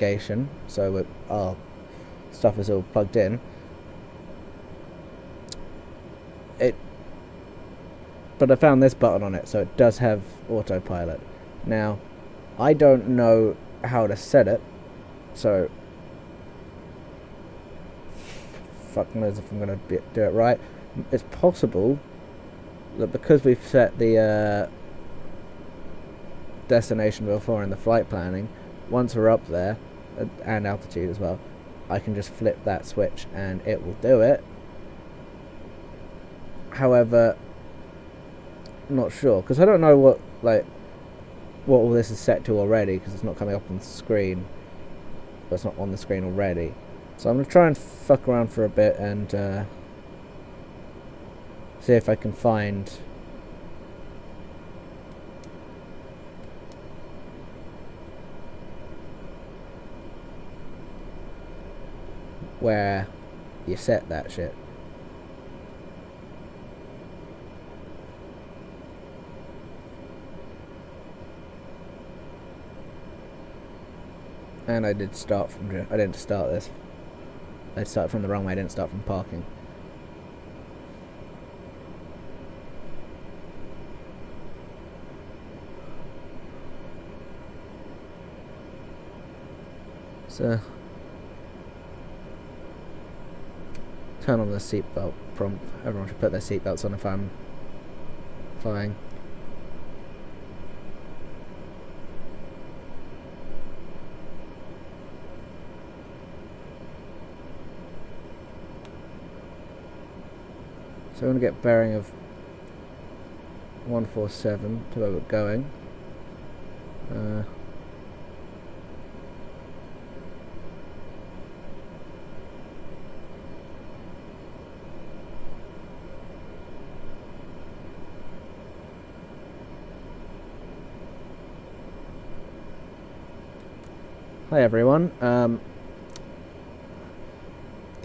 navigation, so our stuff is all plugged in. But I found this button on it, so it does have autopilot. Now, I don't know how to set it, so fuck knows if I'm gonna do it right. It's possible that because we've set the destination before in the flight planning, once we're up there, and altitude as well, I can just flip that switch and it will do it. However, I'm not sure, because I don't know what all this is set to already, because it's not coming up on the screen. But it's not on the screen already. So I'm going to try and fuck around for a bit and see if I can find where you set that shit. And I didn't start this. I started from the wrong way, I didn't start from parking. So, turn on the seatbelt prompt. Everyone should put their seatbelts on if I'm flying. So I'm going to get bearing of 147 to where we're going. Hi everyone.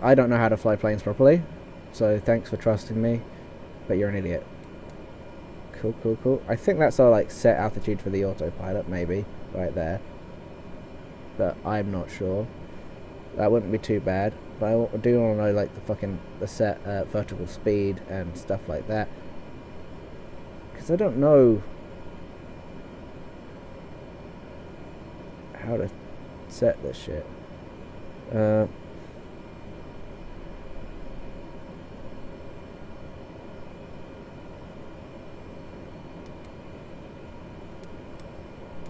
I don't know how to fly planes properly. So thanks for trusting me, but you're an idiot. Cool. I think that's our set altitude for the autopilot, maybe, right there. But I'm not sure. That wouldn't be too bad. But I do want to know the set vertical speed and stuff like that. Because I don't know how to set this shit.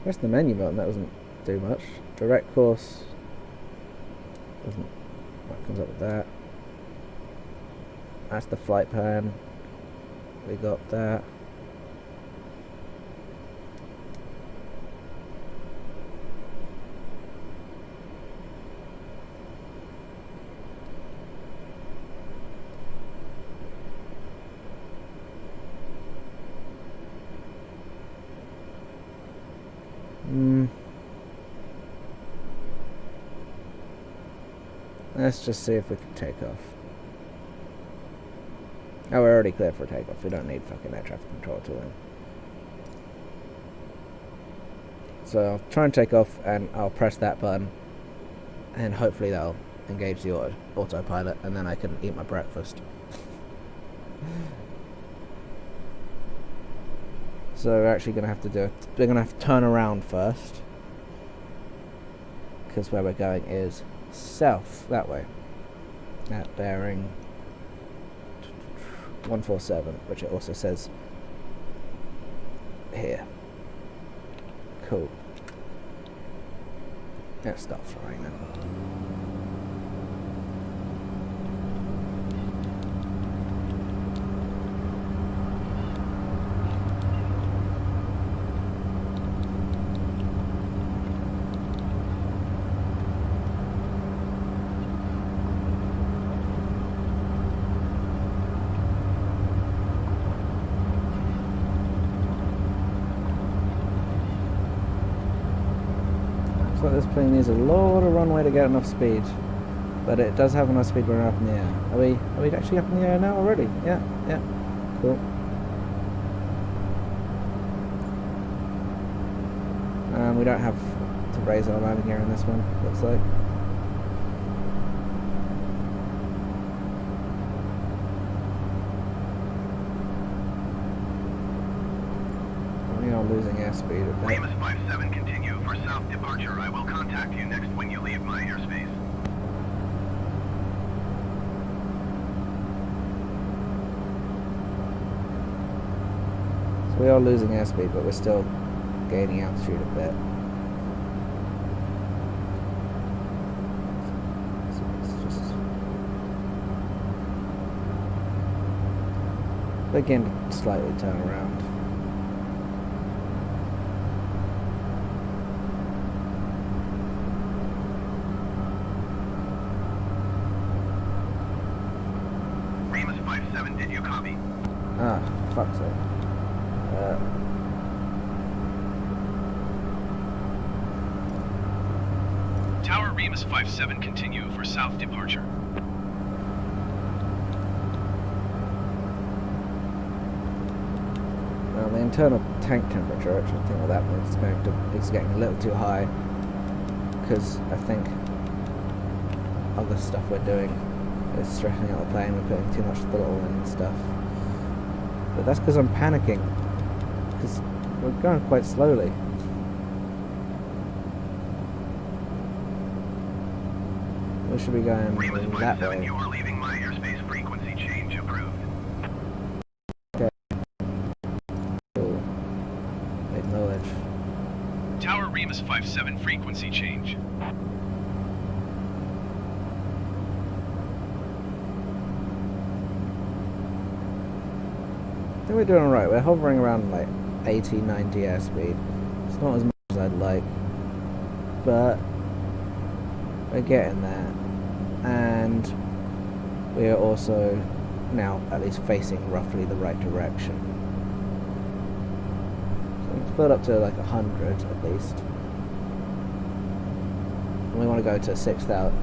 Where's the menu button? That doesn't do much. Direct course. What comes up with that? That's the flight plan. We got that. Let's just see if we can take off. Oh, we're already clear for takeoff. We don't need fucking air traffic control tooling. So I'll try and take off and I'll press that button and hopefully that'll engage the autopilot and then I can eat my breakfast. So we're actually going to have to we're going to have to turn around first, because where we're going is south, that way, at bearing 147, which it also says here. Cool. Let's start flying now. This plane needs a lot of runway to get enough speed, but it does have enough speed when we're up in the air. Are we actually up in the air now already? Yeah, cool. We don't have to raise our landing gear in this one, looks like. We are losing airspeed a bit. Remus 57, continue for south departure. I will contact you next when you leave my airspace. So we are losing airspeed, but we're still gaining altitude a bit. So let's just begin to slightly turn around. Remus 57, did you copy? Ah, fuck's sake. Tower Remus 57, continue for south departure. Now the internal tank temperature, actually, I think what that means is getting a little too high, because I think other stuff we're doing is stressing out the plane. We're putting too much throttle in and stuff. But that's because I'm panicking, because we're going quite slowly. We should be going Remus that 57, way. you are leaving my airspace. Frequency change approved. Cool. Acknowledge. Tower Remus 57, frequency change. I think we're doing alright. We're hovering around like 80, 90 airspeed. It's not as much as I'd like, but we're getting there. And we are also now at least facing roughly the right direction. So let's build up to like 100 at least. And we want to go to 6,000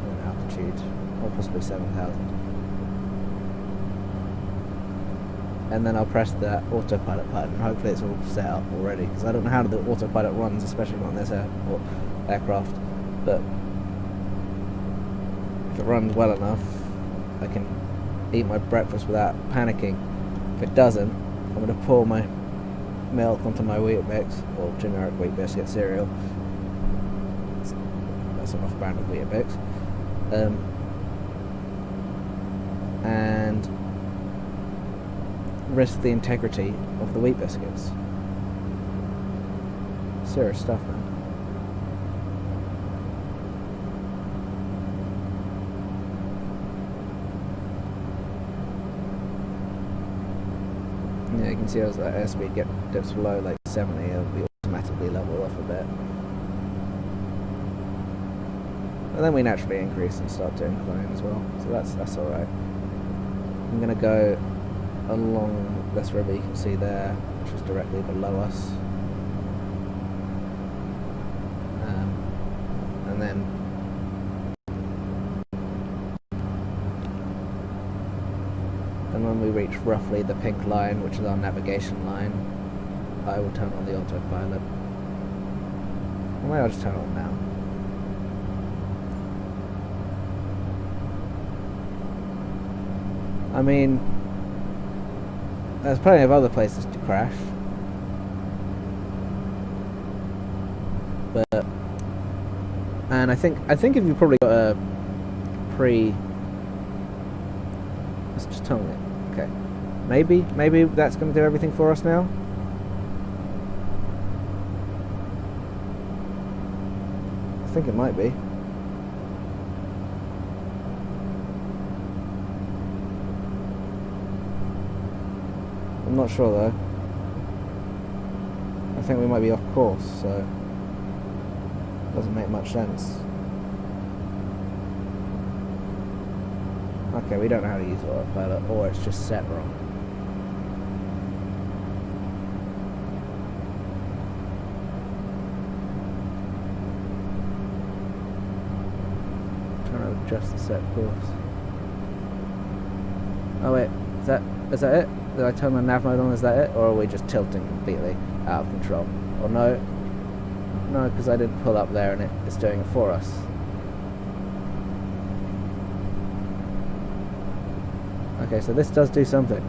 in altitude, or possibly 7,000. And then I'll press the autopilot button. Hopefully it's all set up already, because I don't know how the autopilot runs, especially on this aircraft. But if it runs well enough, I can eat my breakfast without panicking. If it doesn't, I'm going to pour my milk onto my Weetabix, or generic Wheat Biscuit cereal. That's an off-brand of Weetabix. And risk the integrity of the Wheat Biscuits. Serious stuff, man. Yeah, you can see as that airspeed dips below like 70, it'll be automatically leveled off a bit. And then we naturally increase and start to incline as well, so that's alright. I'm going to go along this river you can see there, which is directly below us. And then when we reach roughly the pink line, which is our navigation line, I will turn on the autopilot. Or maybe I'll just turn it on now. I mean, there's plenty of other places to crash, but and I think if you've probably got a let's just tell it. Okay, maybe that's going to do everything for us now. I think it might be. I'm not sure though. I think we might be off course, so it doesn't make much sense. Okay, we don't know how to use autopilot, or it's just set wrong. I'm trying to adjust the set course. Oh wait, is that it? Did I turn my nav mode on? Is that it? Or are we just tilting completely out of control? Or no? No, because I didn't pull up there and it's doing it for us. Okay, so this does do something.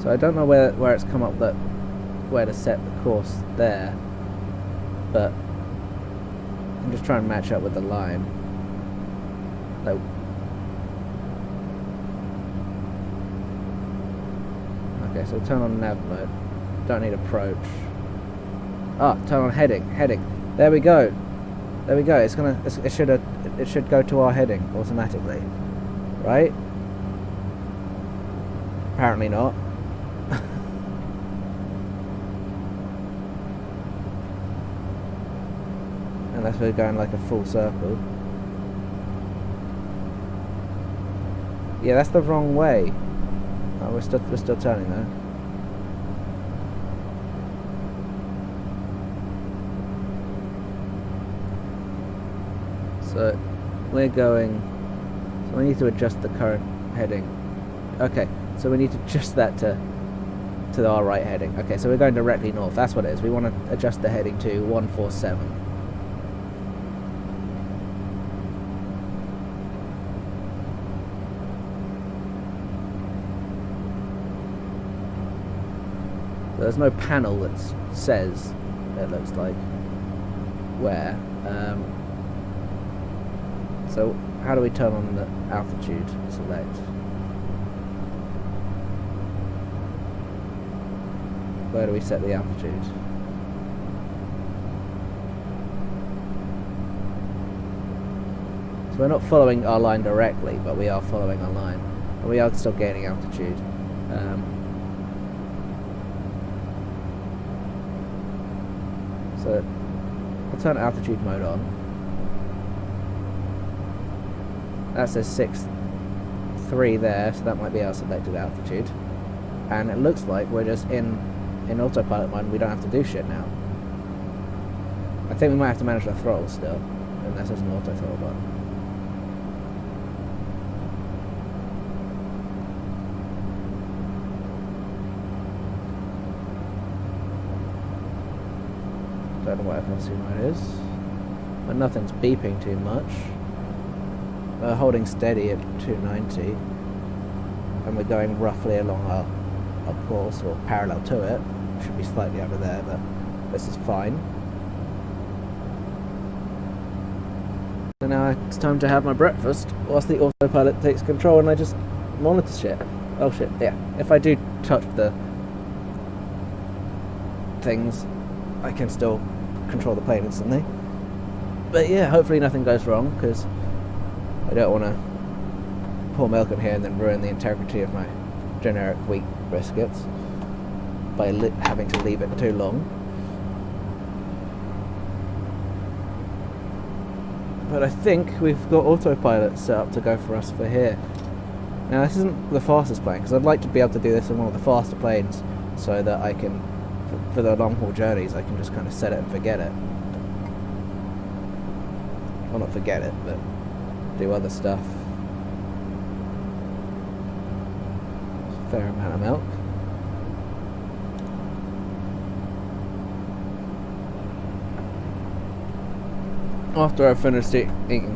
So I don't know where it's come up that where to set the course there, but I'm just trying to match up with the line. Oh. Okay, so turn on nav mode. Don't need approach. Ah, turn on heading. Heading. There we go. There we go. It should go to our heading automatically, right? Apparently not. Unless we're going like a full circle. Yeah, that's the wrong way. Oh, we're still turning though. So we're going. So we need to adjust the current heading. Okay, so we need to adjust that to our right heading. Okay, so we're going directly north. That's what it is. We want to adjust the heading to 147. There's no panel that says, it looks like, where. So how do we turn on the altitude select? Where do we set the altitude? So we're not following our line directly, but we are following our line. And we are still gaining altitude. So I'll turn altitude mode on. That says 6.3 there, so that might be our selected altitude. And it looks like we're just in autopilot mode and we don't have to do shit now. I think we might have to manage the throttle still, unless there's an auto throttle button. Don't know what FLC mode is, but nothing's beeping too much. We're holding steady at 290, and we're going roughly along our course, or parallel to it. Should be slightly over there, but this is fine. So now it's time to have my breakfast, whilst the autopilot takes control and I just monitor shit. Oh shit, yeah. If I do touch the things, I can still control the plane instantly. But yeah, hopefully nothing goes wrong, because I don't want to pour milk in here and then ruin the integrity of my generic wheat biscuits by having to leave it too long. But I think we've got autopilot set up to go for us for here. Now this isn't the fastest plane, because I'd like to be able to do this in one of the faster planes, so that I can, for the long haul journeys, I can just kind of set it and forget it. Well, not forget it, but do other stuff. Fair amount of milk. After I've finished eating.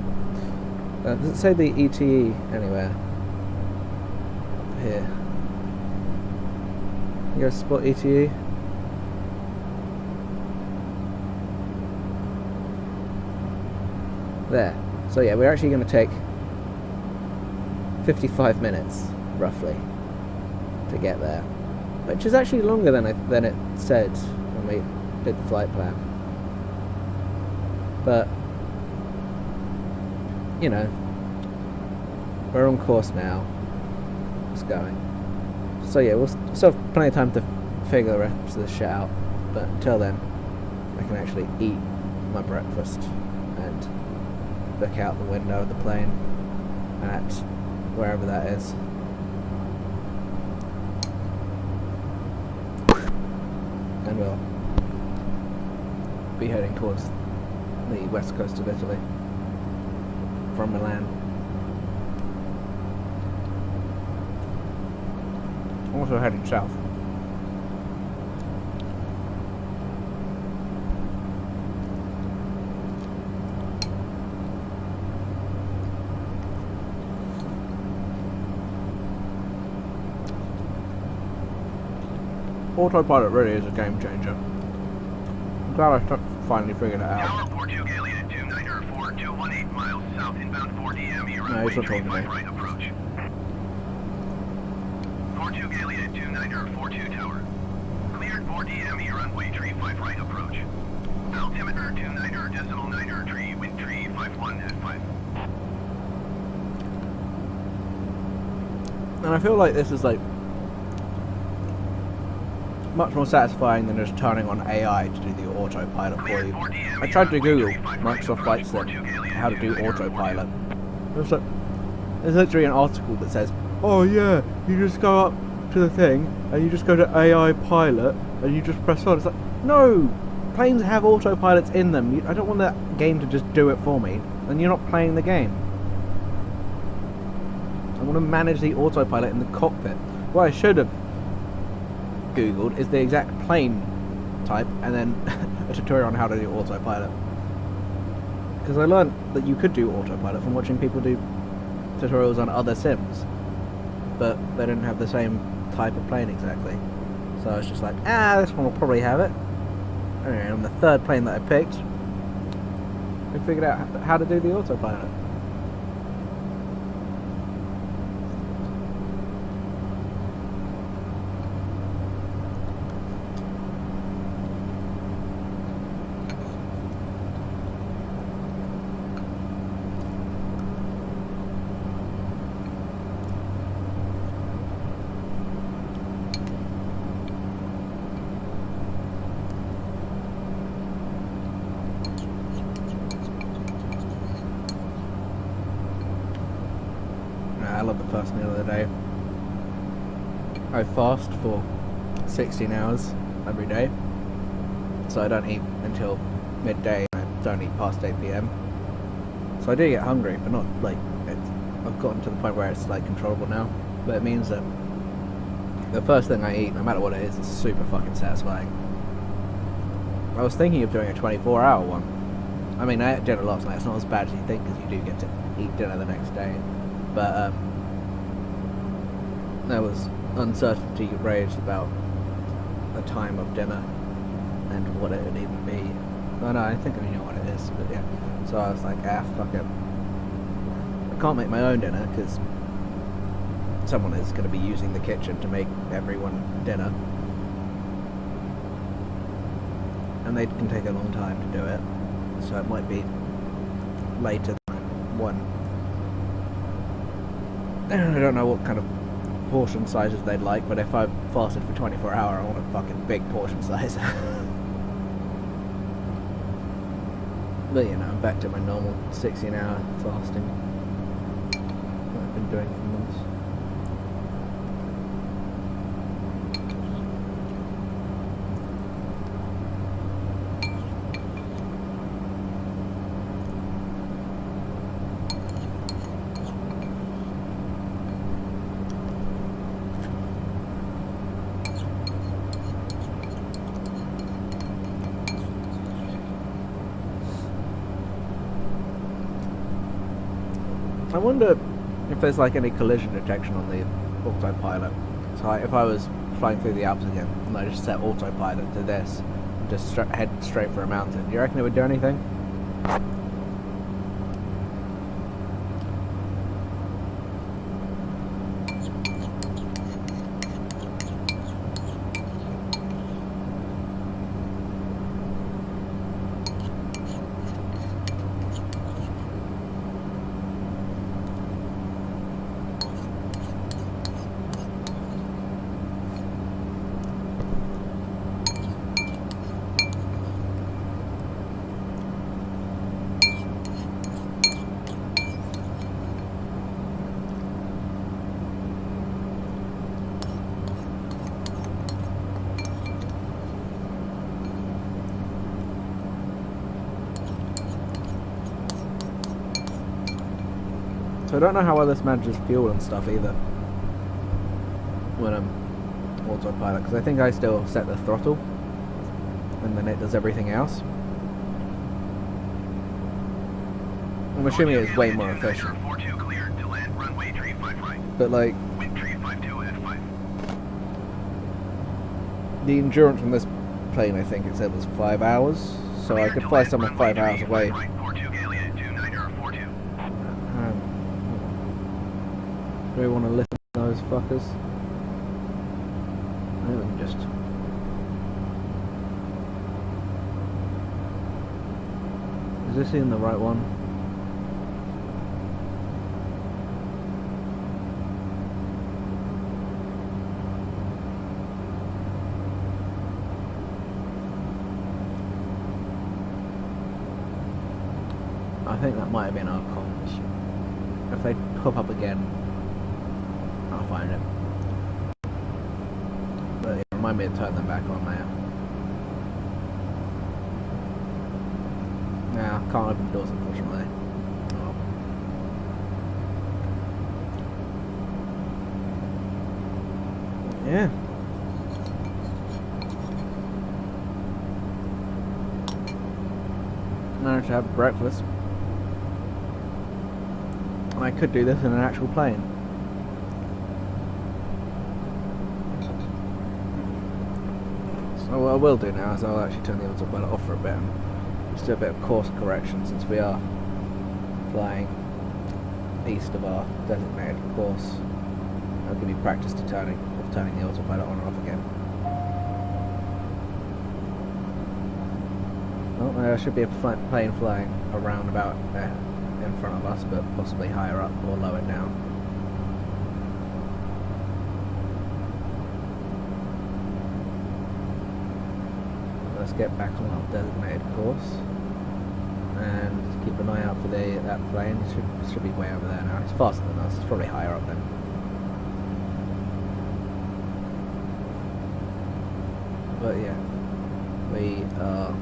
Does it say the ETE anywhere? Up here. You guys spot ETE? There. So yeah, we're actually going to take 55 minutes, roughly, to get there, which is actually longer than it said when we did the flight plan. But you know, we're on course now. It's going. So yeah, we'll still have plenty of time to figure the rest of the shit out. But until then, I can actually eat my breakfast and look out the window of the plane at wherever that is. And we'll be heading towards the west coast of Italy. from Milan. Also heading south. Autopilot really is a game changer. I'm glad I finally figured it out. Tower 42 Galleon at 294, 218 miles south inbound 4DM, runway he's not talking to 35 me. right approach. 42 Galleon at 294, 42 Tower. Cleared 4DM, runway 35 right approach. Altimeter 29.9 tree, wind tree 51 at 5. And I feel like this is like much more satisfying than just turning on AI to do the autopilot for you. I tried to Google Microsoft Flight Sim how to do autopilot. There's literally an article that says, oh yeah, you just go up to the thing and you just go to AI pilot and you just press on. It's like, no! Planes have autopilots in them. I don't want that game to just do it for me, and you're not playing the game. I want to manage the autopilot in the cockpit. What I should have Googled is the exact plane type and then a tutorial on how to do autopilot. Because I learned that you could do autopilot from watching people do tutorials on other sims, but they didn't have the same type of plane exactly. So I was just like, this one will probably have it. Anyway, on the third plane that I picked, we figured out how to do the autopilot. I love the first meal of the day. I fast for 16 hours every day, so I don't eat until midday. I don't eat past 8 PM. So I do get hungry, but not like I've gotten to the point where it's like controllable now. But it means that the first thing I eat, no matter what it is super fucking satisfying. I was thinking of doing a 24-hour one. I mean, I ate dinner last night. It's not as bad as you think, because you do get to eat dinner the next day. But there was uncertainty raised about the time of dinner and what it would even be. No, I think I know what it is, but yeah. So I was like, fuck it. I can't make my own dinner because someone is going to be using the kitchen to make everyone dinner. And they can take a long time to do it. So it might be later than one. I don't know what kind of portion sizes they'd like, but if I fasted for 24 hours, I want a fucking big portion size. But you know, I'm back to my normal 16-hour fasting. What I've been doing for months. I wonder if there's like any collision detection on the autopilot. So if I was flying through the Alps again and I just set autopilot to this and just head straight for a mountain, do you reckon it would do anything? So I don't know how well this manages fuel and stuff either when I'm autopilot, because I think I still set the throttle and then it does everything else. I'm assuming it's way more efficient. 42 cleared to land runway tree 5 right. But like, Wind tree 52 at 5. the endurance from this plane, I think it said was 5 hours, so I could fly somewhere 5 hours away. Right, 42 alien 29er 42. Do we want to listen to those fuckers? I think we can just... Is this even the right one? I think that might have been our comms. If they pop up again, I'll find it. But yeah, remind me to turn them back on now. Nah, can't open the doors unfortunately. Oh. Yeah. Managed to have breakfast. I could do this in an actual plane. So what I will do now is I'll actually turn the autopilot off for a bit and just do a bit of course correction, since we are flying east of our designated course. I'll give you practice to turning the autopilot on and off again. Well, there should be a plane flying around about there in front of us, but possibly higher up or lower down. Let's get back on our designated course and keep an eye out for that plane. It should be way over there now. It's faster than us. It's probably higher up then. But yeah, we are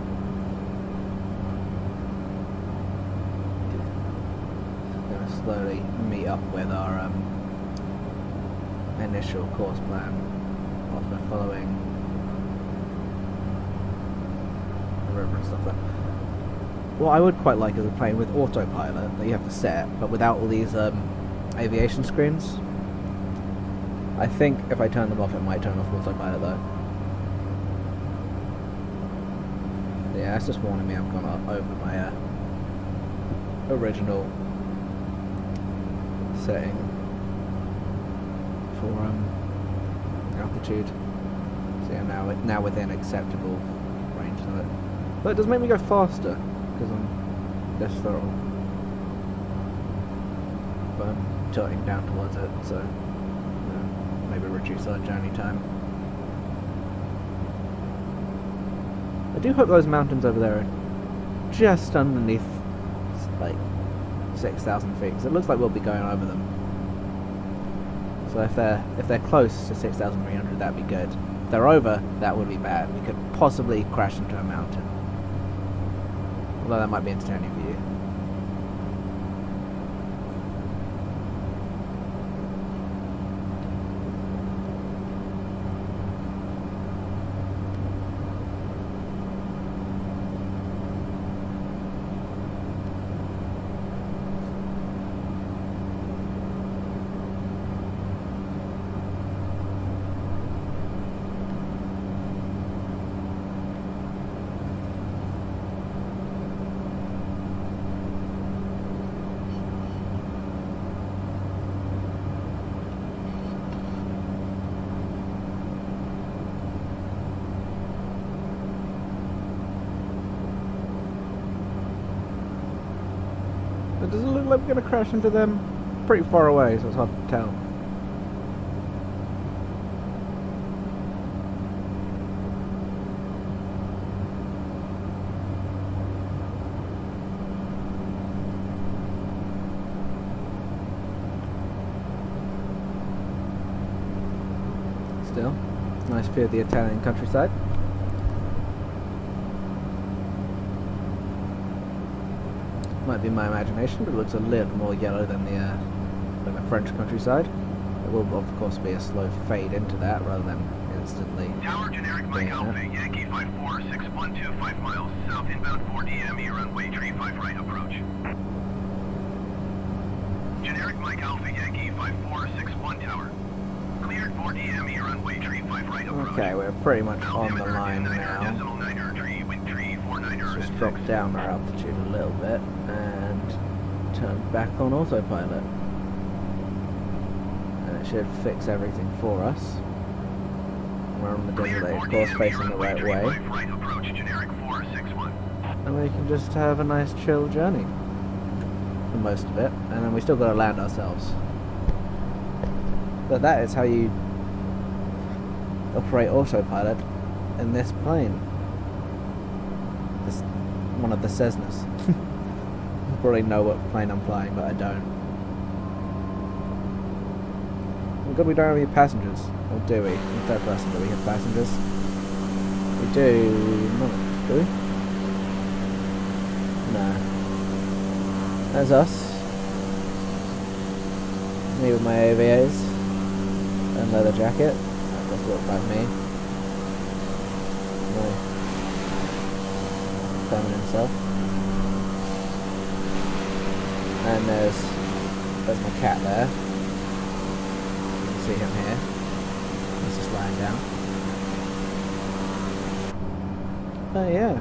slowly meet up with our initial course plan after following the river and stuff like that. What I would quite like is a plane with autopilot that you have to set, but without all these aviation screens. I think if I turn them off, it might turn off autopilot though. Yeah, it's just warning me I've gone over my original setting for altitude. So yeah, now within acceptable range of it. But it does make me go faster because I'm this throttle. But I'm tilting down towards it, so maybe reduce our journey time. I do hope those mountains over there are just underneath, like, 6,000 feet, because it looks like we'll be going over them. So if they're close to 6,300, that'd be good. If they're over, that would be bad. We could possibly crash into a mountain. Although that might be entertaining for you. Does it look like we're going to crash into them? Pretty far away, so it's hard to tell. Still, it's a nice view of the Italian countryside. Might be my imagination, but it looks a little more yellow than the French countryside. It will of course be a slow fade into that rather than instantly. Tower generic Mike Alpha, Yankee 546125 miles south inbound 4DME runway tree 5 right approach. Generic Mike Alpha, Yankee 5461 tower. Cleared 4DME runway tree 5 right approach. Okay, we're pretty much on the Altimeter line 29er, now. decimal 9er, tree, wind tree 49er, Just and drop 6. down our altitude a little bit and turn back on autopilot. And it should fix everything for us. We're on the Cleared designated 4DME course facing the runway right tree way. 5 right approach, generic 461. And we can just have a nice chill journey. For most of it. And then we still gotta land ourselves. But that is how you operate autopilot in this plane. This one of the Cessnas. I probably know what plane I'm flying, but I don't. Oh god, we don't have any passengers. Or do we? In third person, do we have passengers? We do not, do we? No. That's us. Me with my AVAs and leather jacket. That does look like me. My feminine self. And there's my cat there. You can see him here. He's just lying down. Oh yeah.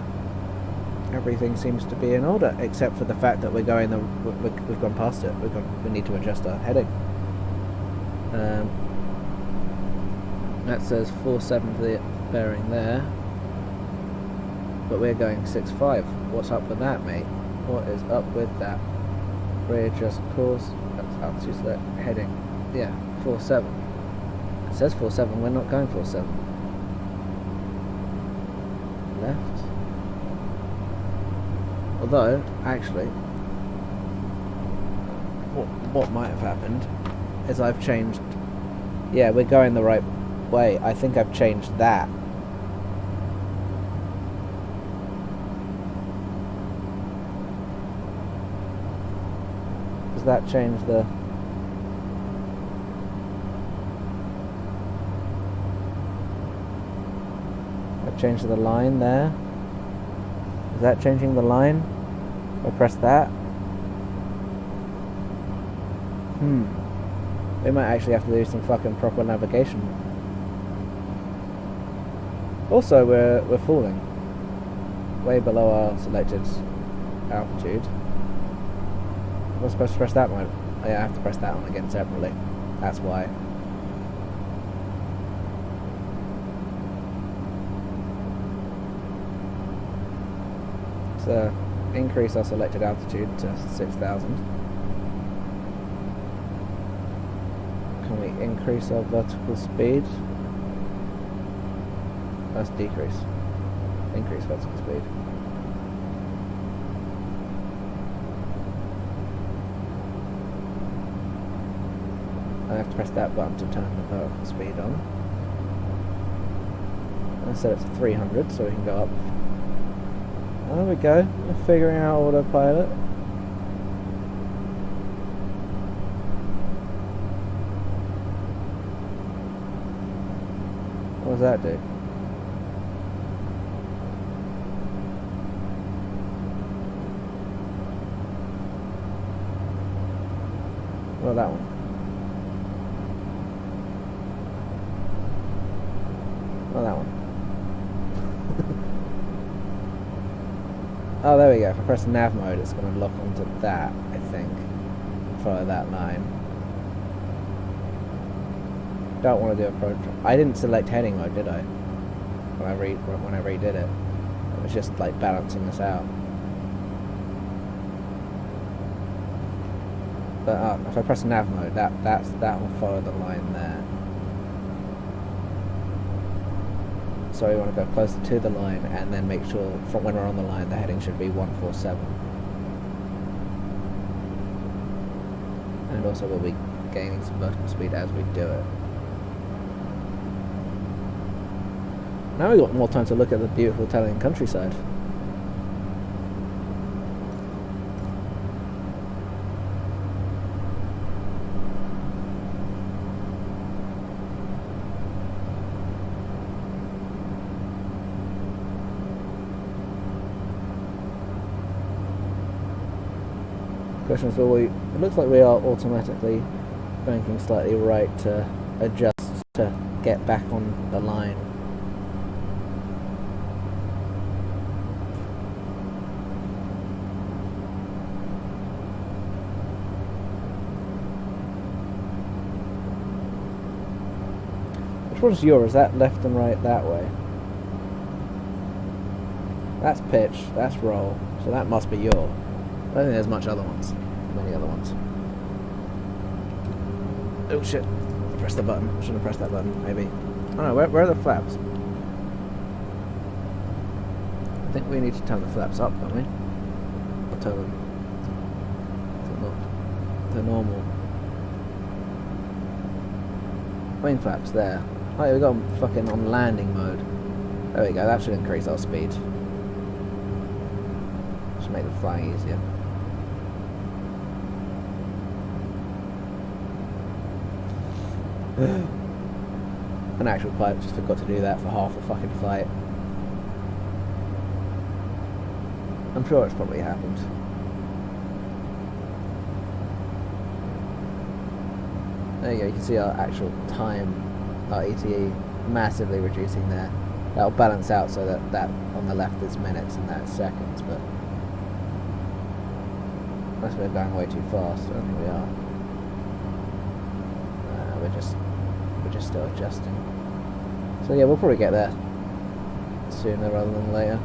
Everything seems to be in order, except for the fact that we're going we've gone past it. We need to adjust our heading. That says 47 for the bearing there, but we're going 65. What's up with that, mate? What is up with that? Readjust course. That's altitude select heading. Yeah, 47. It says 47. We're not going 47. Left. Although, actually, what might have happened is I've changed. Yeah, we're going the right way. I think I've changed that. Does that change the... I've changed the line there. Is that changing the line? I press that. We might actually have to do some fucking proper navigation. Also, we're falling way below our selected altitude. I'm supposed to press that one. Oh, yeah, I have to press that one again separately. That's why. So, increase our selected altitude to 6,000. Can we increase our vertical speed? Let's decrease. Increase vertical speed. I have to press that button to turn the vertical speed on. I set it to 300 so we can go up. There we go. We're figuring out autopilot. What does that do? Well, that one. Well, that one. Oh, there we go. If I press nav mode, it's going to lock onto that, I think. Follow that line. Don't want to do approach. I didn't select heading mode, did I? When I redid it. It was just like balancing this out. But if I press nav mode, that will follow the line there. So we want to go closer to the line and then make sure from when we're on the line the heading should be 147. And also we'll be gaining some vertical speed as we do it. Now we've got more time to look at the beautiful Italian countryside. Question is, it looks like we are automatically banking slightly right to adjust to get back on the line. Which one's your? Is that left and right that way? That's pitch, that's roll, so that must be your. I don't think there's many other ones. Oh shit, I pressed the button. I shouldn't have pressed that button, maybe. Oh no, where are the flaps? I think we need to turn the flaps up, don't we? Or turn them to normal. Wing flaps, there. Oh yeah, we got them fucking on landing mode. There we go, that should increase our speed. Should make the flying easier. An actual pilot just forgot to do that for half the fucking flight. I'm sure it's probably happened. There you go, you can see our actual time, our ETE massively reducing there. That'll balance out so that on the left is minutes and that's seconds, but unless we're going way too fast, I don't think we are. We're just still adjusting. So yeah, we'll probably get there sooner rather than later.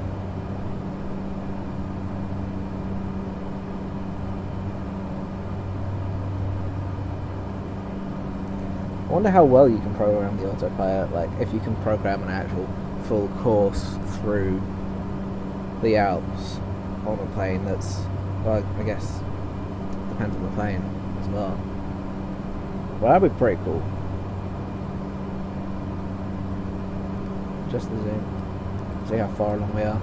I wonder how well you can program the autopilot, like if you can program an actual full course through the Alps on a plane that's, well, I guess depends on the plane as well. Well, that'd be pretty cool. Just the zoom. See how far along we are.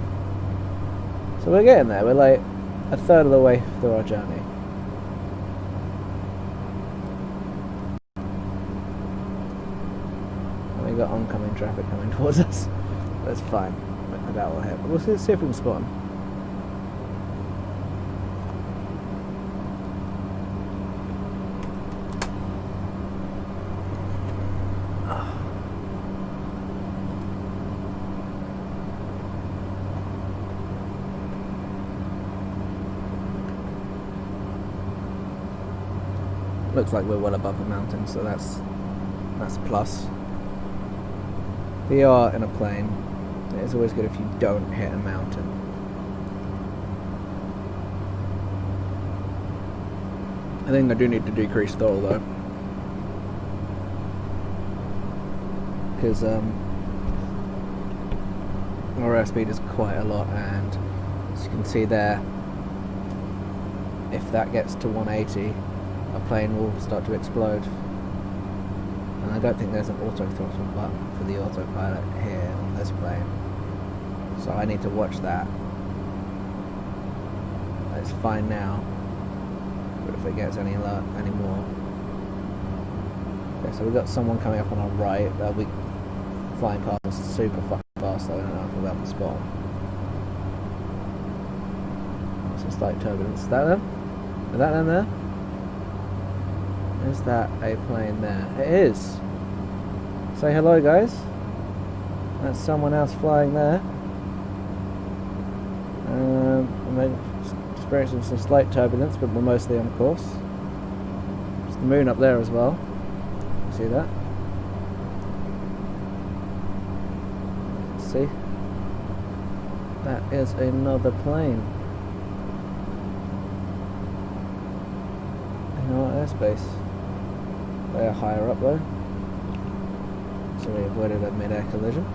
So we're getting there. We're like a third of the way through our journey. And we got oncoming traffic coming towards us. That's fine. That will hit. But we'll see if we can spot them. Looks like we're well above the mountain, so that's a plus. If you are in a plane, it's always good if you don't hit a mountain. I think I do need to decrease throttle though, because our airspeed is quite a lot, and as you can see there, if that gets to 180, a plane will start to explode. And I don't think there's an auto throttle button for the autopilot here on this plane, so I need to watch that. It's fine now, but if it gets any more. Okay, so we've got someone coming up on our right. They'll be flying past us super fucking fast, so I don't know if we'll be able to spot them. Some slight turbulence. Is that them? Is that them there? Is that a plane there? It is. Say hello, guys. That's someone else flying there. I'm experiencing some slight turbulence, but we're mostly on course. There's the moon up there as well. You see that? See? That is another plane. In our airspace. They are higher up though, so we avoided a mid-air collision.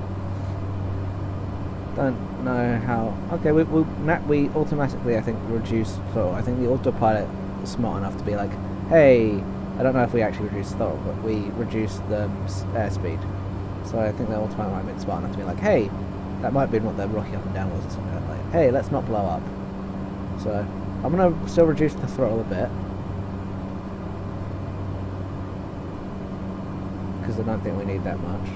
Don't know how. Okay, we automatically, I think, reduce throttle. I think the autopilot is smart enough to be like, hey, I don't know if we actually reduce throttle, but we reduce the airspeed. So I think the autopilot might have been smart enough to be like, hey, that might have been what the rocking up and down was or something like that. Hey, let's not blow up. So I'm gonna still reduce the throttle a bit, because I don't think we need that much.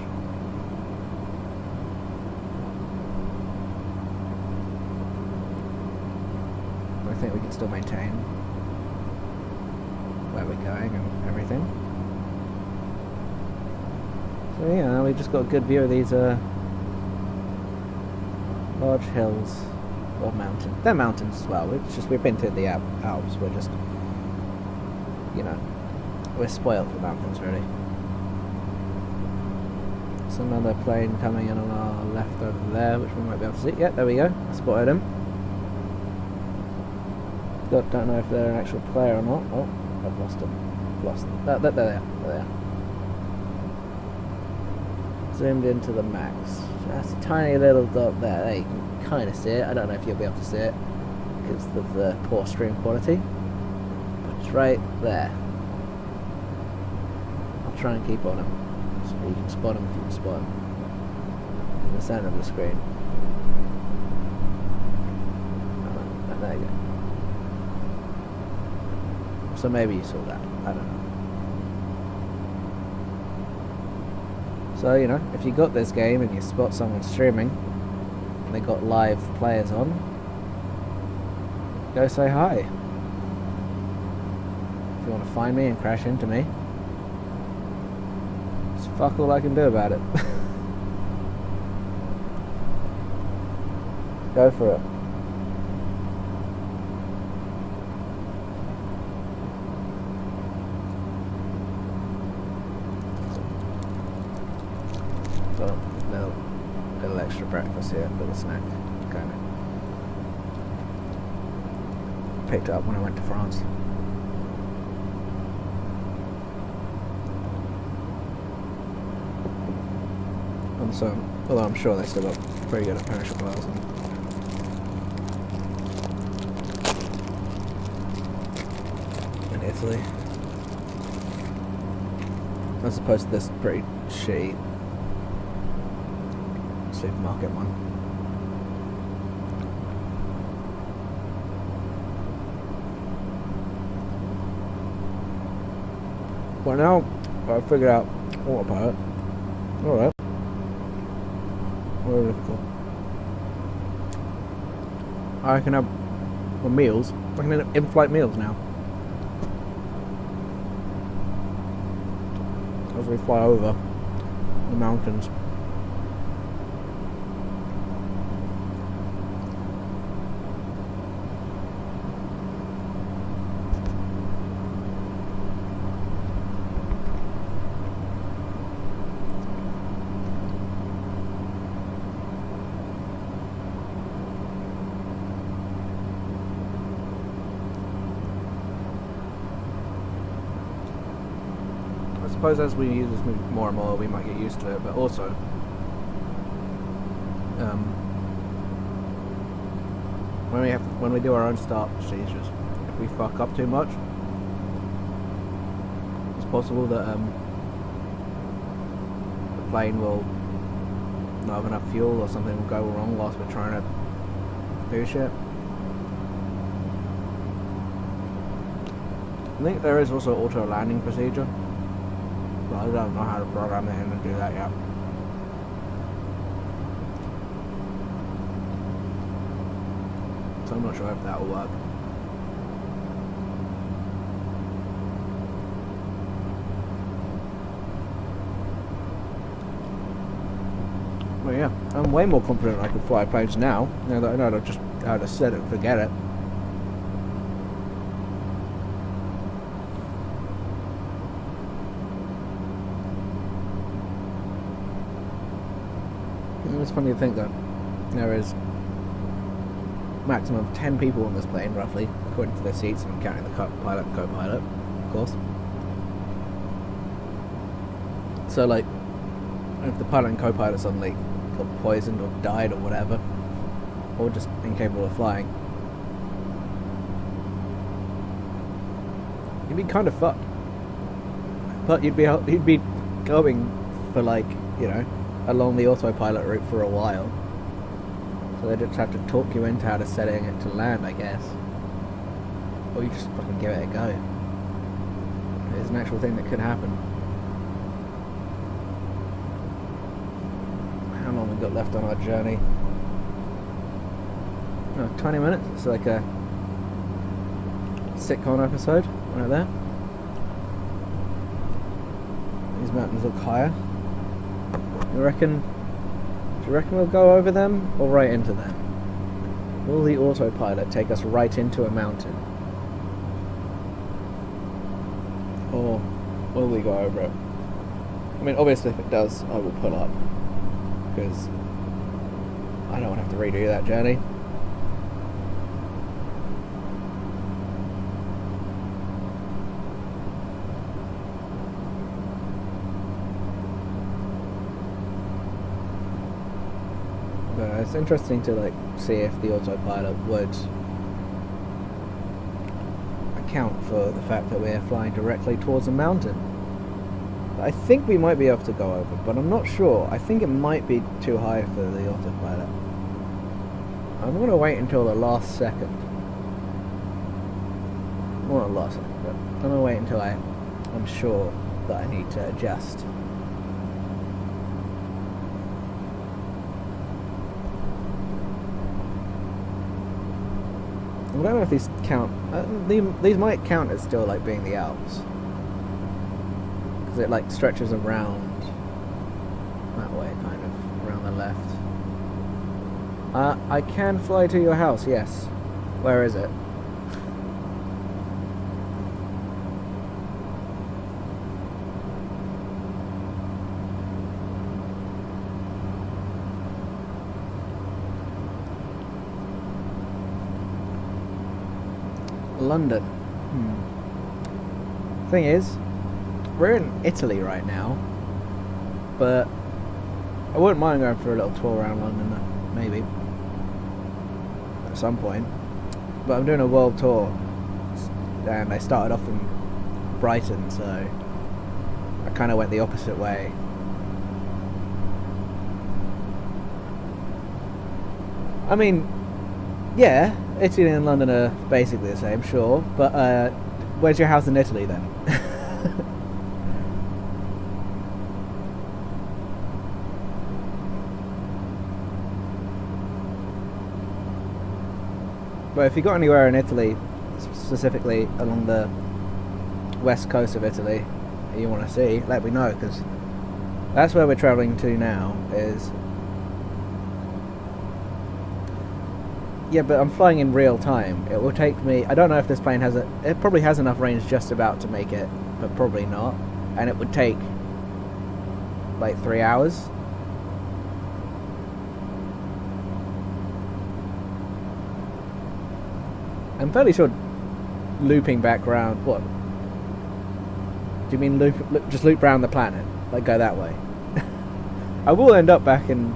I think we can still maintain. where we're going and everything. So yeah, we just got a good view of these large hills or mountains. They're mountains as well. It's just we've been to the Alps. We're just, you know, we're spoiled for mountains really. There's another plane coming in on our left over there, which we might be able to see. Yeah, there we go. I spotted him. Don't know if they're an actual player or not. Oh, I've lost them. Lost them. There they are. There they are. Zoomed into the max. That's a tiny little dot there. There you can kind of see it. I don't know if you'll be able to see it because of the poor stream quality. But it's right there. I'll try and keep on him. So you can spot him if you can spot him. In the center of the screen. Oh, there you go. So maybe you saw that. I don't know. So, you know, if you got this game and you spot someone streaming and they got live players on, go say hi. If you want to find me and crash into me, it's fuck all I can do about it. Go for it. Got a little extra breakfast here, little snack, kind of. Picked it up when I went to France. And so, although I'm sure they still got pretty good at perishables in Italy, as opposed to this pretty shitty supermarket one. Well, now I figured out autopilot. Alright. What are we looking for? I can have my meals. I can have in-flight meals now. As we fly over the mountains. I suppose as we use this more and more, we might get used to it, but also when we do our own start procedures, if we fuck up too much, it's possible that the plane will not have enough fuel or something will go wrong whilst we're trying to do shit. I think there is also auto landing procedure, but I don't know how to program it in and do that yet. So I'm not sure if that will work. But yeah, I'm way more confident I can fly planes now that I know just how to set it and forget it. It's funny to think that there is maximum of 10 people on this plane, roughly, according to their seats, and counting the pilot and co-pilot, of course. So, like, if the pilot and co-pilot suddenly got poisoned or died or whatever, or just incapable of flying, you'd be kind of fucked. But you'd be going for, like, you know, along the autopilot route for a while. So they just have to talk you into how to setting it to land, I guess. Or you just fucking give it a go. It's an actual thing that could happen. How long we got left on our journey? Oh, 20 minutes. It's like a sitcom episode right there. These mountains look higher. Do you reckon we'll go over them or right into them? Will the autopilot take us right into a mountain? Or will we go over it? I mean, obviously if it does, I will pull up. Because I don't want to have to redo that journey. It's interesting to like see if the autopilot would account for the fact that we're flying directly towards a mountain. I think we might be able to go over, but I'm not sure. I think it might be too high for the autopilot. I'm going to wait until the last second. Well, not last second, but I'm going to wait until I'm sure that I need to adjust. I don't know if these count. These might count as still like being the Alps, because it like stretches around that way, kind of around the left. I can fly to your house. Yes. Where is it? London. Thing is, we're in Italy right now, but I wouldn't mind going for a little tour around London, maybe, at some point. But I'm doing a world tour, and I started off in Brighton, so I kind of went the opposite way. I mean, yeah, Italy and London are basically the same, sure, but where's your house in Italy then? But if you got anywhere in Italy, specifically along the west coast of Italy, you want to see, let me know, because that's where we're travelling to now, is... Yeah, but I'm flying in real time. It will take me... I don't know if this plane has it probably has enough range just about to make it, but probably not. And it would take like 3 hours. I'm fairly sure looping back round... What? Do you mean just loop around the planet? Like go that way? I will end up back in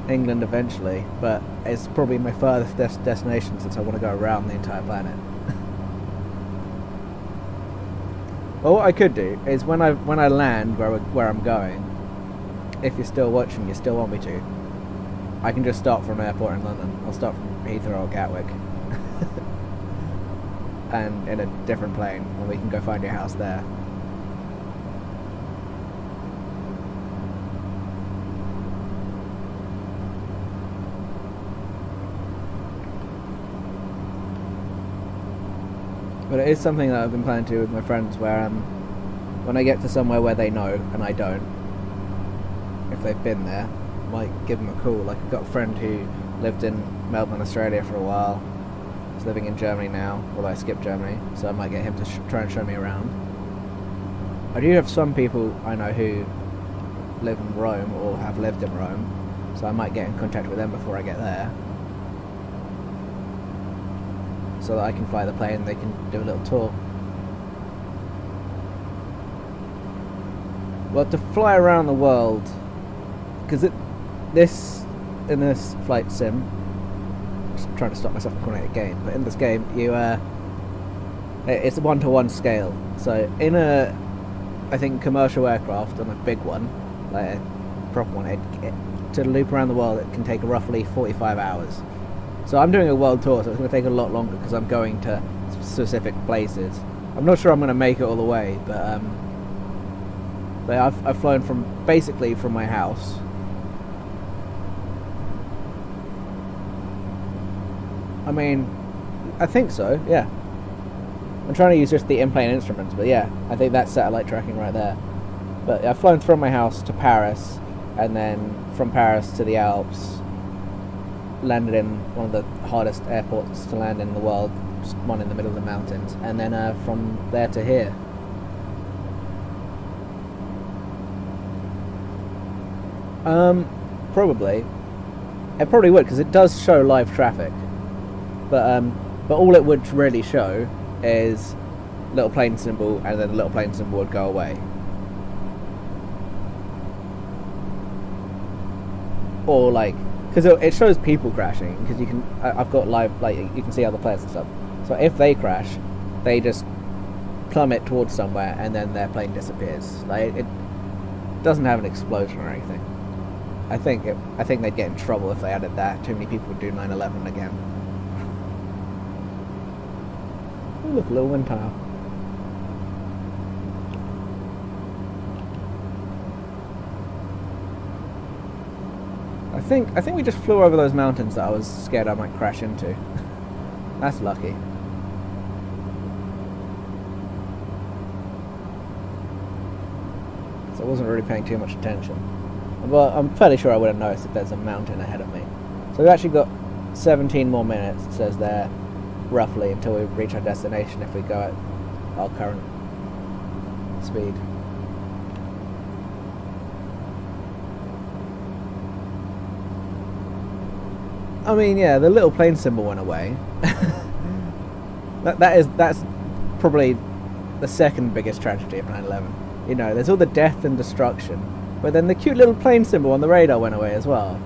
England eventually, but it's probably my furthest destination since I want to go around the entire planet. Well, what I could do is when I land where I'm going, if you're still watching, you still want me to, I can just start from an airport in London. I'll start from Heathrow or Gatwick, and in a different plane, and we can go find your house there. But it is something that I've been planning to do with my friends, where when I get to somewhere where they know and I don't, if they've been there, I might give them a call. Like, I've got a friend who lived in Melbourne, Australia for a while. He's living in Germany now, although I skipped Germany, so I might get him to try and show me around. I do have some people I know who live in Rome or have lived in Rome, so I might get in contact with them before I get there, so that I can fly the plane and they can do a little tour. Well, to fly around the world, because in this flight sim, I'm just trying to stop myself from calling it a game, but in this game, it's a 1-to-1 scale. So in a, I think, commercial aircraft, on a big one, like a proper one, to loop around the world, it can take roughly 45 hours. So I'm doing a world tour, so it's going to take a lot longer because I'm going to specific places. I'm not sure I'm going to make it all the way, but I've flown basically from my house. I mean, I think so, yeah. I'm trying to use just the in-plane instruments, but yeah, I think that's satellite tracking right there. But I've flown from my house to Paris, and then from Paris to the Alps, landed in one of the hardest airports to land in the world, just one in the middle of the mountains, and then from there to here. Probably. It probably would, because it does show live traffic. But all it would really show is little plane symbol, and then the little plane symbol would go away. Or like, because it shows people crashing, because you can, I've got live, like, you can see other players and stuff. So if they crash, they just plummet towards somewhere, and then their plane disappears. Like, it doesn't have an explosion or anything. I think they'd get in trouble if they added that. Too many people would do 9/11 again. Oh, look, a little wind tunnel. I think we just flew over those mountains that I was scared I might crash into. That's lucky. So I wasn't really paying too much attention. But I'm fairly sure I would have noticed if there's a mountain ahead of me. So we've actually got 17 more minutes, it says there, roughly, until we reach our destination if we go at our current speed. I mean, yeah, the little plane symbol went away. That's probably the second biggest tragedy of 9/11. You know, there's all the death and destruction, but then the cute little plane symbol on the radar went away as well.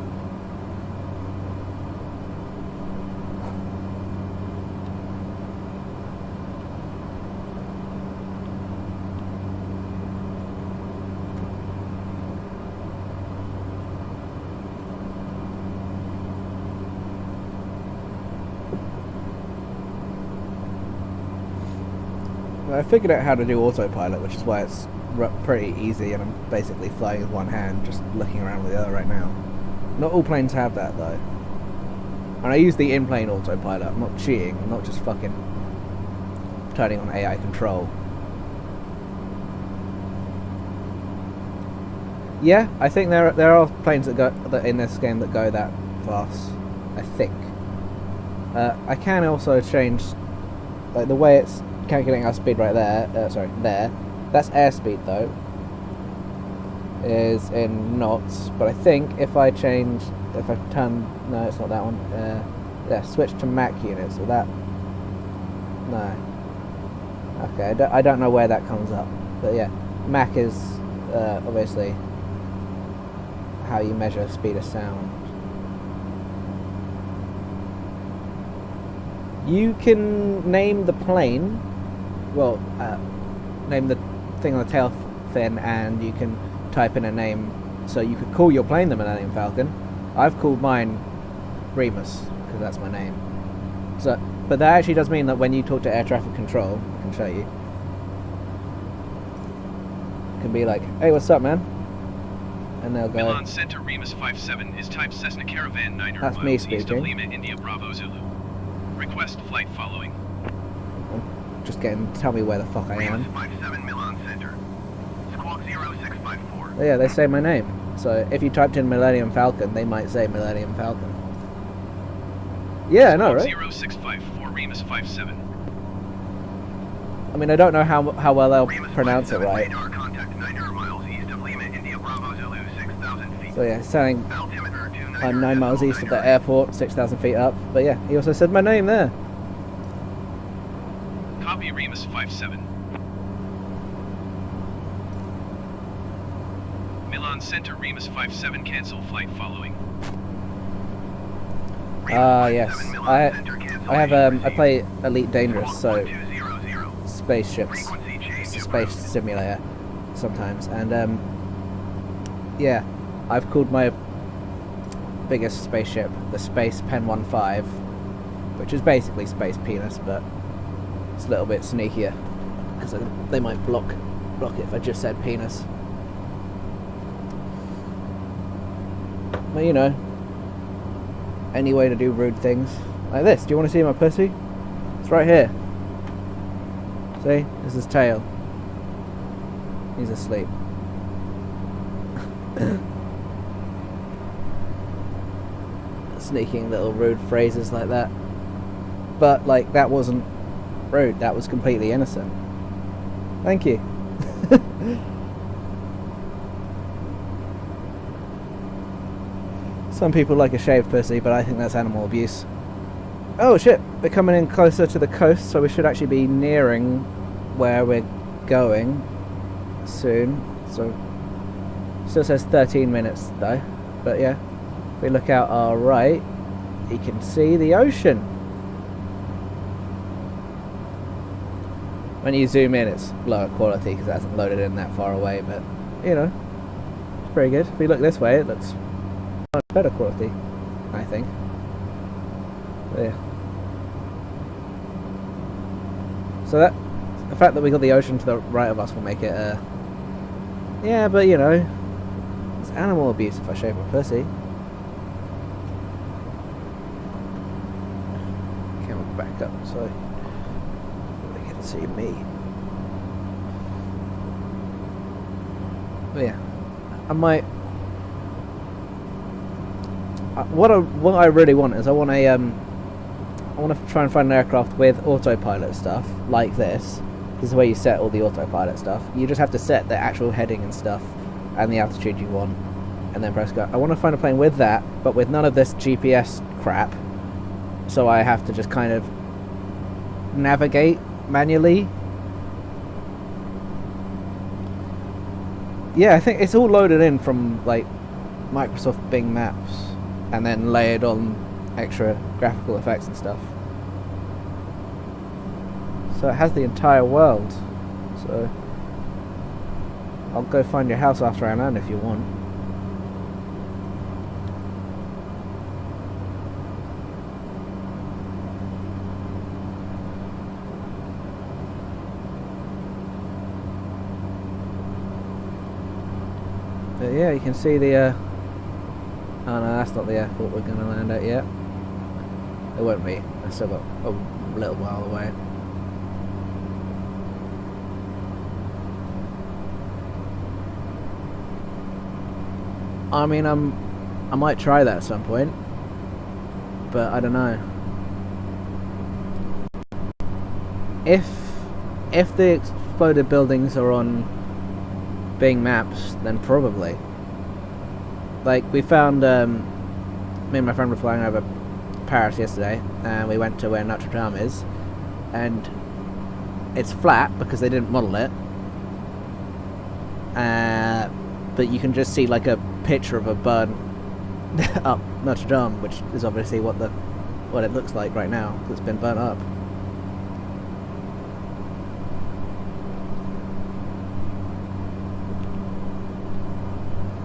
I figured out how to do autopilot, which is why it's pretty easy, and I'm basically flying with one hand, just looking around with the other right now. Not all planes have that though. And I use the in-plane autopilot. I'm not cheating. I'm not just fucking turning on AI control. Yeah, I think there are planes that in this game that go that fast. I think. I can also change, like, the way it's calculating our speed right there. There. That's airspeed though. Is in knots. But I think if I turn, no, it's not that one. Yeah, switch to Mach units. Will that? No. Okay, I don't know where that comes up, but yeah, Mach is obviously how you measure speed of sound. You can name the plane, well, name the thing on the tail fin, and you can type in a name, so you could call your plane the Millennium Falcon. I've called mine Remus, because that's my name. So, but that actually does mean that when you talk to air traffic control, I can show you, it can be like, hey, what's up, man? And they'll go, Milan Center Remus 57 is type Cessna Caravan 900 That's me miles east of speaking. Lima, India Bravo Zulu. Request flight following. just getting, tell me where the fuck I am. Remus 57 Milan Center. Squawk 0654. Yeah, they say my name. So if you typed in Millennium Falcon, they might say Millennium Falcon. Yeah, I know, right? 0654 Remus 57. I mean, I don't know how well they'll Remus pronounce it 57 right. radar contact 900 miles east of Lima, India Bravo Zulu, 6,000 feet. So yeah, saying Altimeter 29. I'm 9 miles east of the airport, 6,000 feet up. But yeah, he also said my name there. Copy Remus 57. Milan Center Remus 57 cancel flight following. Yes. I have I play Elite Dangerous, so spaceships. It's a space simulator sometimes, and yeah, I've called my biggest spaceship the Space Pen 15, which is basically Space Penis, but it's a little bit sneakier because they might block it if I just said penis. Well, you know, any way to do rude things like this. Do you want to see my pussy? It's right here. See, this is tail. He's asleep. Sneaking little rude phrases like that. But, like, that wasn't rude. That was completely innocent. Thank you. Some people like a shaved pussy, but I think that's animal abuse. Oh shit, we're coming in closer to the coast, so we should actually be nearing where we're going soon. So, still says 13 minutes though. But yeah, if we look out our right, you can see the ocean. When you zoom in, it's lower quality because it hasn't loaded in that far away, but you know, it's pretty good. If we look this way, it looks much better quality, I think. But yeah. So that, the fact that we got the ocean to the right of us will make it, yeah, but you know, it's animal abuse if I shave my pussy. Camera back up so they can see me. But yeah, I might. What I really want is I want to try and find an aircraft with autopilot stuff like this. This is where you set all the autopilot stuff. You just have to set the actual heading and stuff and the altitude you want, and then press go. I want to find a plane with that, but with none of this GPS crap. So I have to just kind of navigate manually. Yeah, I think it's all loaded in from like Microsoft Bing Maps, and then layered on extra graphical effects and stuff. So it has the entire world. So I'll go find your house after I land if you want. But yeah, you can see the oh no, that's not the airport we're going to land at yet. It won't be. I've still got a little while away. I mean, I might try that at some point, but I don't know. If the exploded buildings are on Bing Maps, then probably. Like, we found, me and my friend were flying over Paris yesterday, and we went to where Notre Dame is, and it's flat because they didn't model it, but you can just see like a picture of a burn up Notre Dame, which is obviously what it looks like right now. It's been burnt up.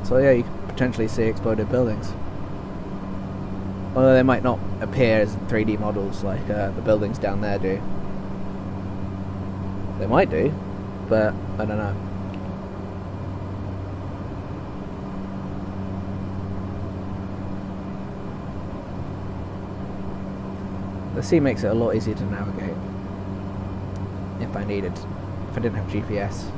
So yeah, you can potentially see exploded buildings. Although they might not appear as 3D models like the buildings down there do. They might do, but I don't know. The sea makes it a lot easier to navigate. If I didn't have GPS.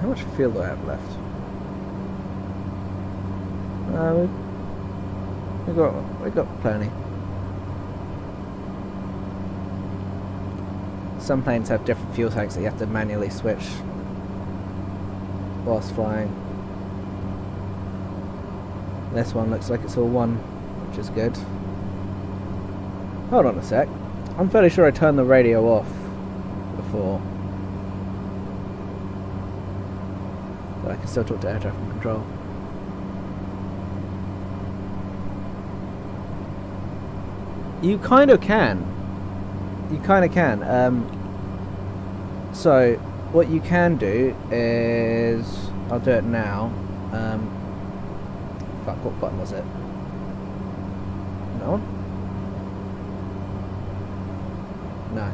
How much fuel do I have left? We got plenty. Some planes have different fuel tanks that you have to manually switch whilst flying. This one looks like it's all one, which is good. Hold on a sec. I'm fairly sure I turned the radio off before. But I can still talk to air traffic control. You kind of can. You kind of can. So, what you can do is... I'll do it now. Fuck, what button was it? That one? No.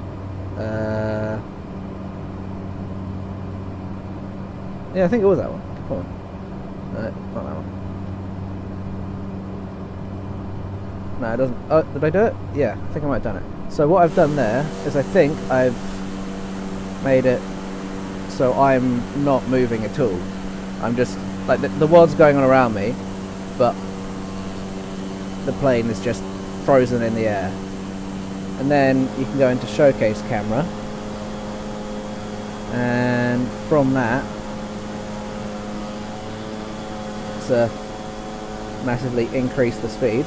Yeah, I think it was that one. Come on. No, not that one. No, it doesn't. Oh, did I do it? Yeah, I think I might have done it. So what I've done there is I think I've made it so I'm not moving at all. I'm just, like, the world's going on around me, but the plane is just frozen in the air. And then you can go into showcase camera, and from that it's massively increase the speed.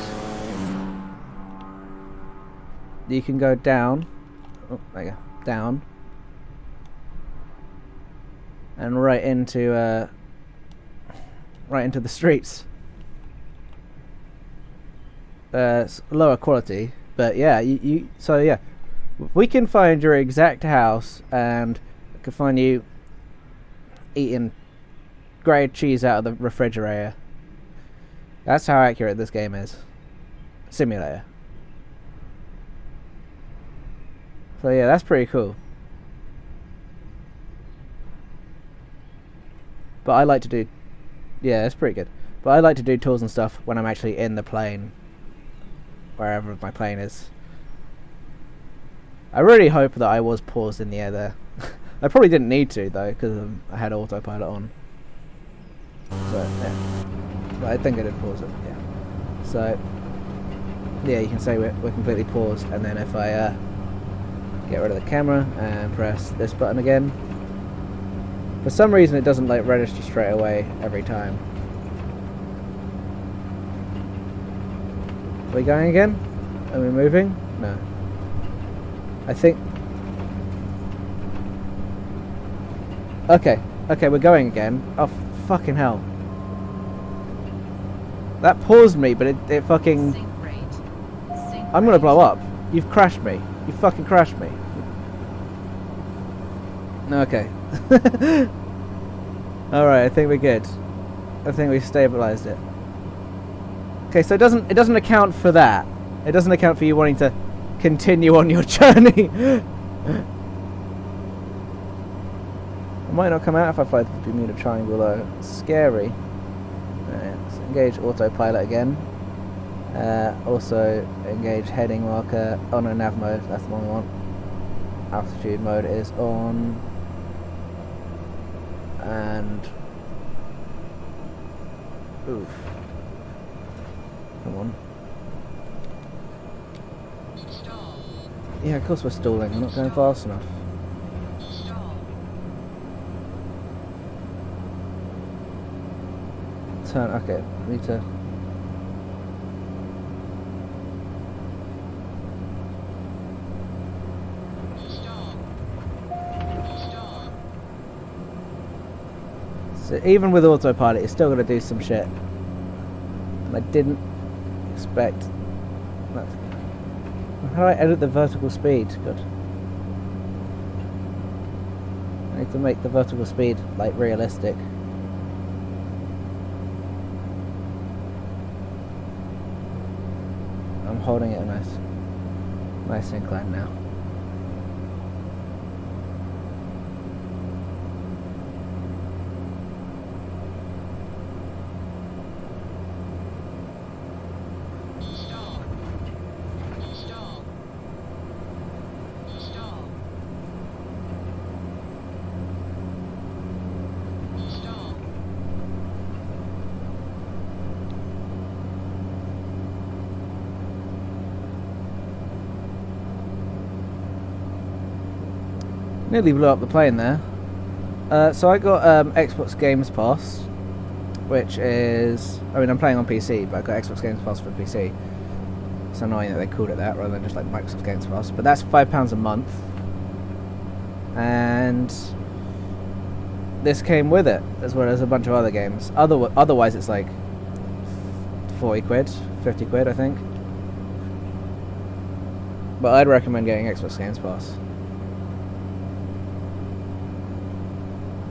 You can go down, oh, there you go, down, and right into the streets. It's lower quality, but yeah, so yeah, we can find your exact house, and we can find you eating grated cheese out of the refrigerator. That's how accurate this game is. Simulator. So yeah, that's pretty cool. But I like to do, yeah, it's pretty good. But I like to do tours and stuff when I'm actually in the plane, wherever my plane is. I really hope that I was paused in the air there. I probably didn't need to though, because I had autopilot on. So yeah, but I think I did pause it. Yeah. So yeah, you can say we're completely paused, and then if I get rid of the camera and press this button again, for some reason it doesn't like register straight away every time. Are we going again? Are we moving? No. I think... Okay, we're going again. Oh, fucking hell. That paused me, but it fucking... I'm gonna blow up. You've crashed me. You fucking crashed me. Okay. Alright, I think we're good. I think we stabilized it. Okay, so it doesn't account for that. It doesn't account for you wanting to continue on your journey. It might not come out if I fly the Bermuda Triangle though. Scary. Alright, let's engage autopilot again. Also engage heading marker. Oh no, nav mode, that's the one we want. Altitude mode is on. And oof. Come on. Yeah, of course we're stalling, we're not going fast enough. Turn, okay, need to... So even with autopilot, it's still going to do some shit. And I didn't expect that. How do I edit the vertical speed? Good. I need to make the vertical speed like realistic. I'm holding it a nice incline now. Nearly blew up the plane there. So I got Xbox Games Pass, which is... I mean, I'm playing on PC, but I got Xbox Games Pass for PC. It's annoying that they called it that rather than just like Microsoft Games Pass. But that's £5 a month. And this came with it, as well as a bunch of other games. Otherwise it's like 40 quid, 50 quid I think. But I'd recommend getting Xbox Games Pass.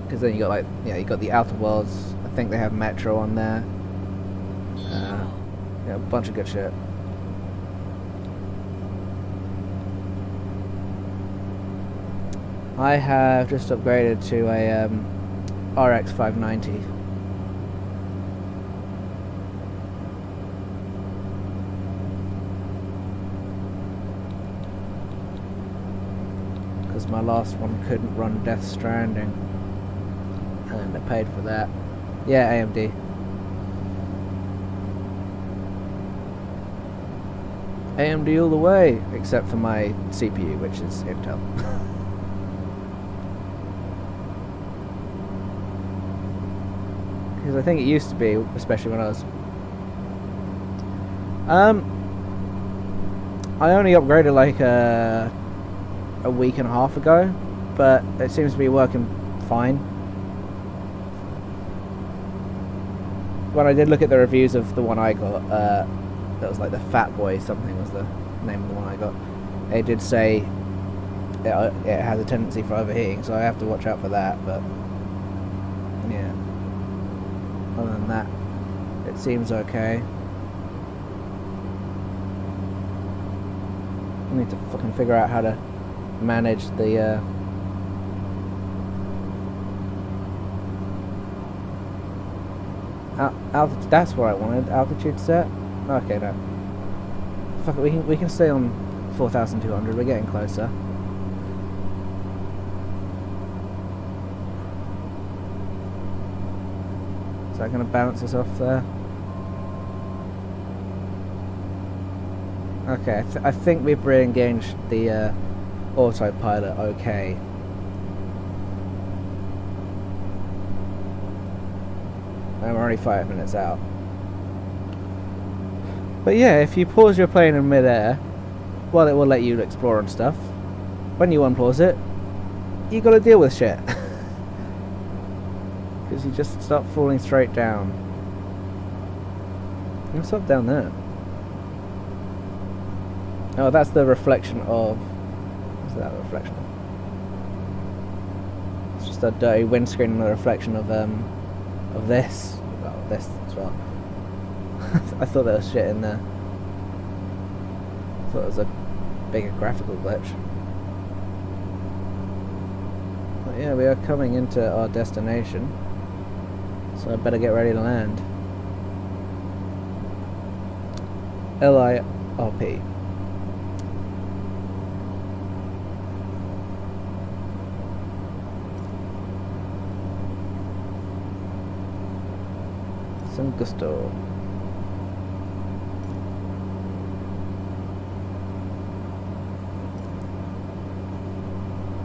Because then you got like, yeah, you got the Outer Worlds. I think they have Metro on there. Yeah, a bunch of good shit. I have just upgraded to a RX 590. Because my last one couldn't run Death Stranding. And I paid for that. Yeah, AMD. AMD all the way, except for my CPU, which is Intel. Because I think it used to be, especially when I was... I only upgraded like a week and a half ago, but it seems to be working fine. When I did look at the reviews of the one I got, that was like the Fat Boy something was the name of the one I got. It did say it has a tendency for overheating, so I have to watch out for that. But yeah, other than that, it seems okay. I need to fucking figure out how to manage the altitude. That's what I wanted. Altitude set. Okay, no. Fuck it. We can stay on 4,200. We're getting closer. Is that going to balance us off there? Okay, I think we've re-engaged the autopilot okay. And we're only 5 minutes out. But yeah, if you pause your plane in mid-air, well, it will let you explore and stuff. When you unpause it, you gotta deal with shit. Because you just start falling straight down. What's up down there? Oh, that's the reflection of... What's that reflection of? It's just a dirty windscreen and the reflection of this. Well, this as well. I thought there was shit in there. I thought it was a bigger graphical glitch. But yeah, we are coming into our destination. So I better get ready to land. LIRP. San Gusto.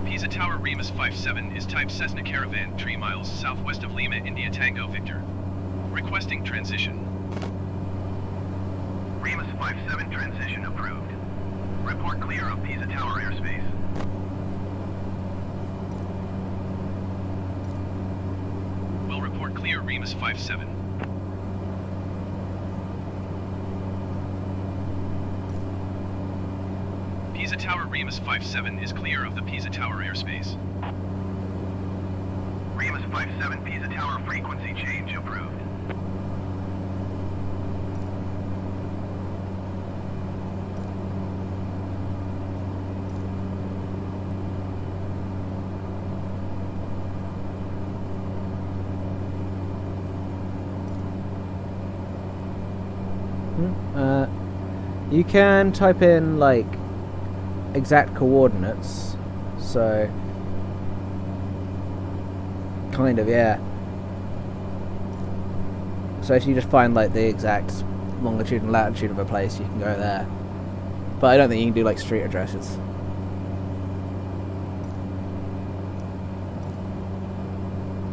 Pisa Tower Remus 57 is type Cessna Caravan 3 miles southwest of Lima, India Tango Victor. Requesting transition. Remus 57 transition approved. Report clear of Pisa Tower airspace. Will report clear Remus 57. Pisa Tower Remus 57 is clear of the Pisa Tower airspace. Remus 57 Pisa Tower frequency change approved. You can type in like exact coordinates, so kind of, yeah. So if you just find like the exact longitude and latitude of a place, you can go there. But I don't think you can do like street addresses.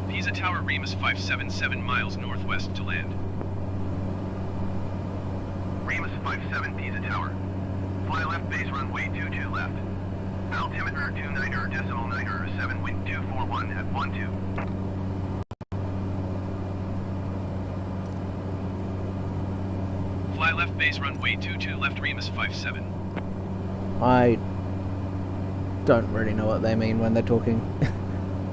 Pisa Tower Remus 57 7 miles northwest to land. Remus 57 Pisa Tower. Fly left base runway 22 left. Altimeter 29.907, wind 241 at 12. Fly left base runway 22 left Remus 57. I don't really know what they mean when they're talking.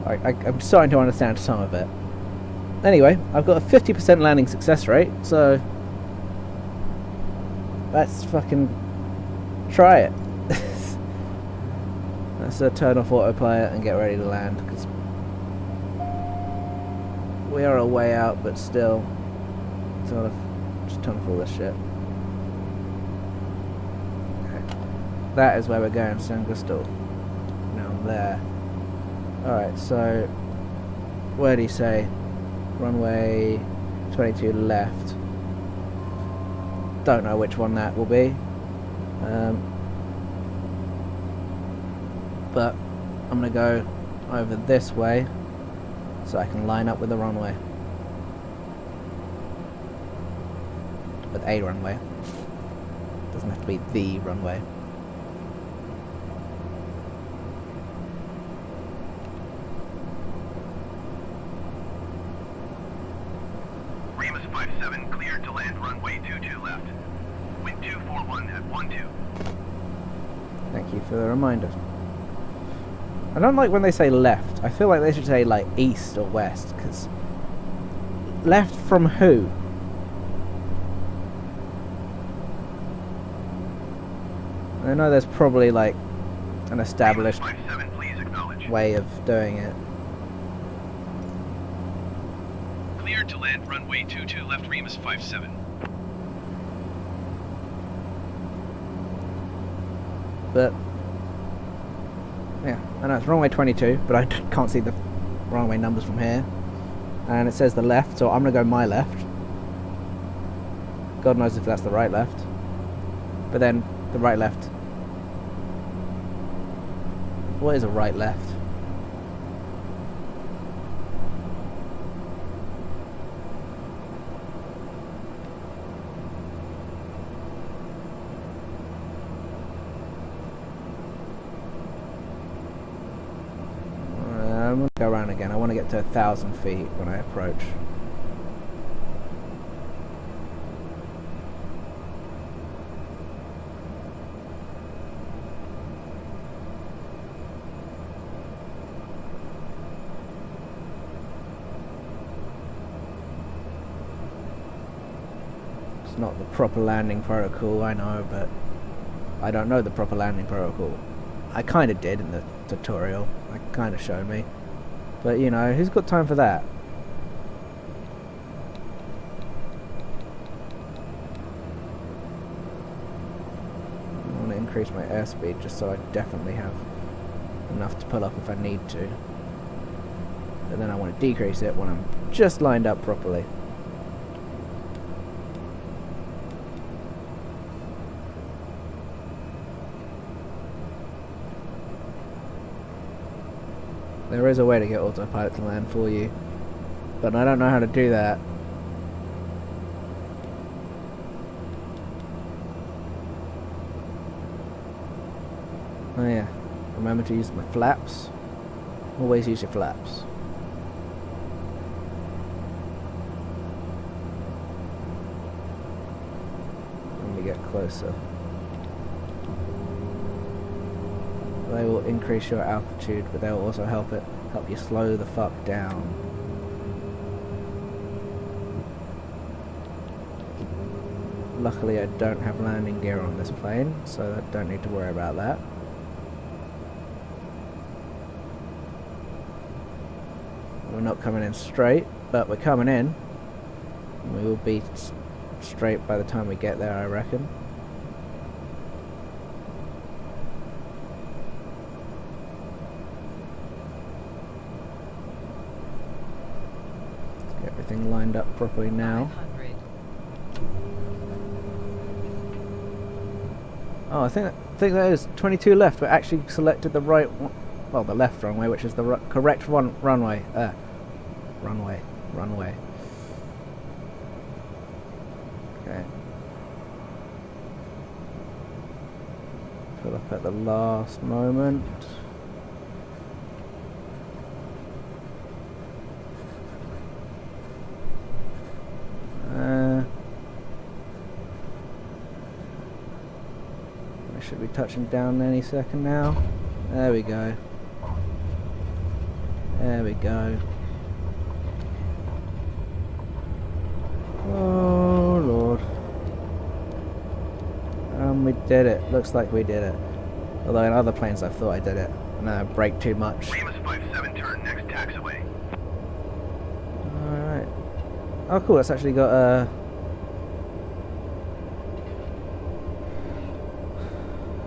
I'm starting to understand some of it. Anyway, I've got a 50% landing success rate, so let's fucking try it. Let's turn off autopilot and get ready to land, because we are a way out, but still, sort of, just turn off all this shit. Okay. That is where we're going, San Cristobal. Down there. Alright, so, where do you say? Runway 22 left. Don't know which one that will be. But I'm going to go over this way so I can line up with the runway. With a runway. Doesn't have to be the runway. Remus 57 cleared to land runway 22 left. Wind 241 at 12. Thank you for the reminder. I don't like when they say left. I feel like they should say like east or west, because left from who? I know there's probably like an established Remus 57, please acknowledge. way of doing it. Cleared to land runway 22 left Remus 57. But yeah, I know it's runway 22, but I can't see the runway numbers from here. And it says the left, so I'm going to go my left. God knows if that's the right left. But then the right left. What is a right left? I'm going to go around again. I want to get to 1,000 feet when I approach. It's not the proper landing protocol, I know, but I don't know the proper landing protocol. I kind of did in the tutorial. It kind of showed me. But, you know, who's got time for that? I want to increase my airspeed just so I definitely have enough to pull up if I need to. And then I want to decrease it when I'm just lined up properly. There is a way to get autopilot to land for you, but I don't know how to do that. Oh yeah, remember to use my flaps. Always use your flaps. When we get closer. They will increase your altitude, but they will also help you slow the fuck down. Luckily I don't have landing gear on this plane, so I don't need to worry about that. We're not coming in straight, but we're coming in. We will be straight by the time we get there, I reckon. Everything lined up properly now. Oh, I think that is 22 left. We actually selected the right one, well, the left runway, which is the correct runway. Runway. Okay. Pull up at the last moment. I should be touching down any second now. There we go. There we go. Oh Lord. We did it. Looks like we did it. Although in other planes I thought I did it. No, brake too much. Remus 57, turn next taxiway. Alright. Oh cool, it's actually got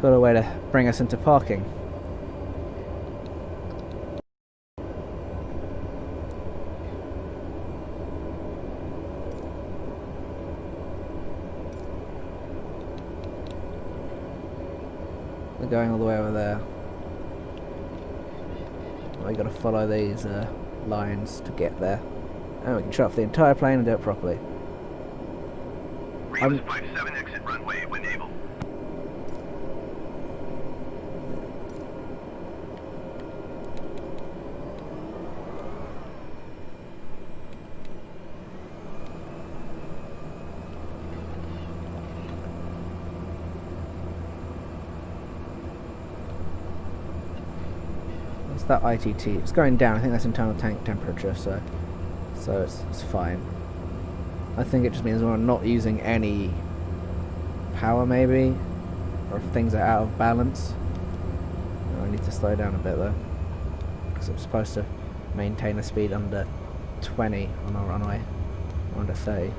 a way to bring us into parking. We're going all the way over there. We got to follow these lines to get there, and we can shut off the entire plane and do it properly. Remus 57, exit runway when able. What's that ITT? It's going down. I think that's internal tank temperature, so it's fine. I think it just means we're not using any power, maybe, or if things are out of balance. I need to slow down a bit though, because I'm supposed to maintain a speed under 20 on our runway, or under 30.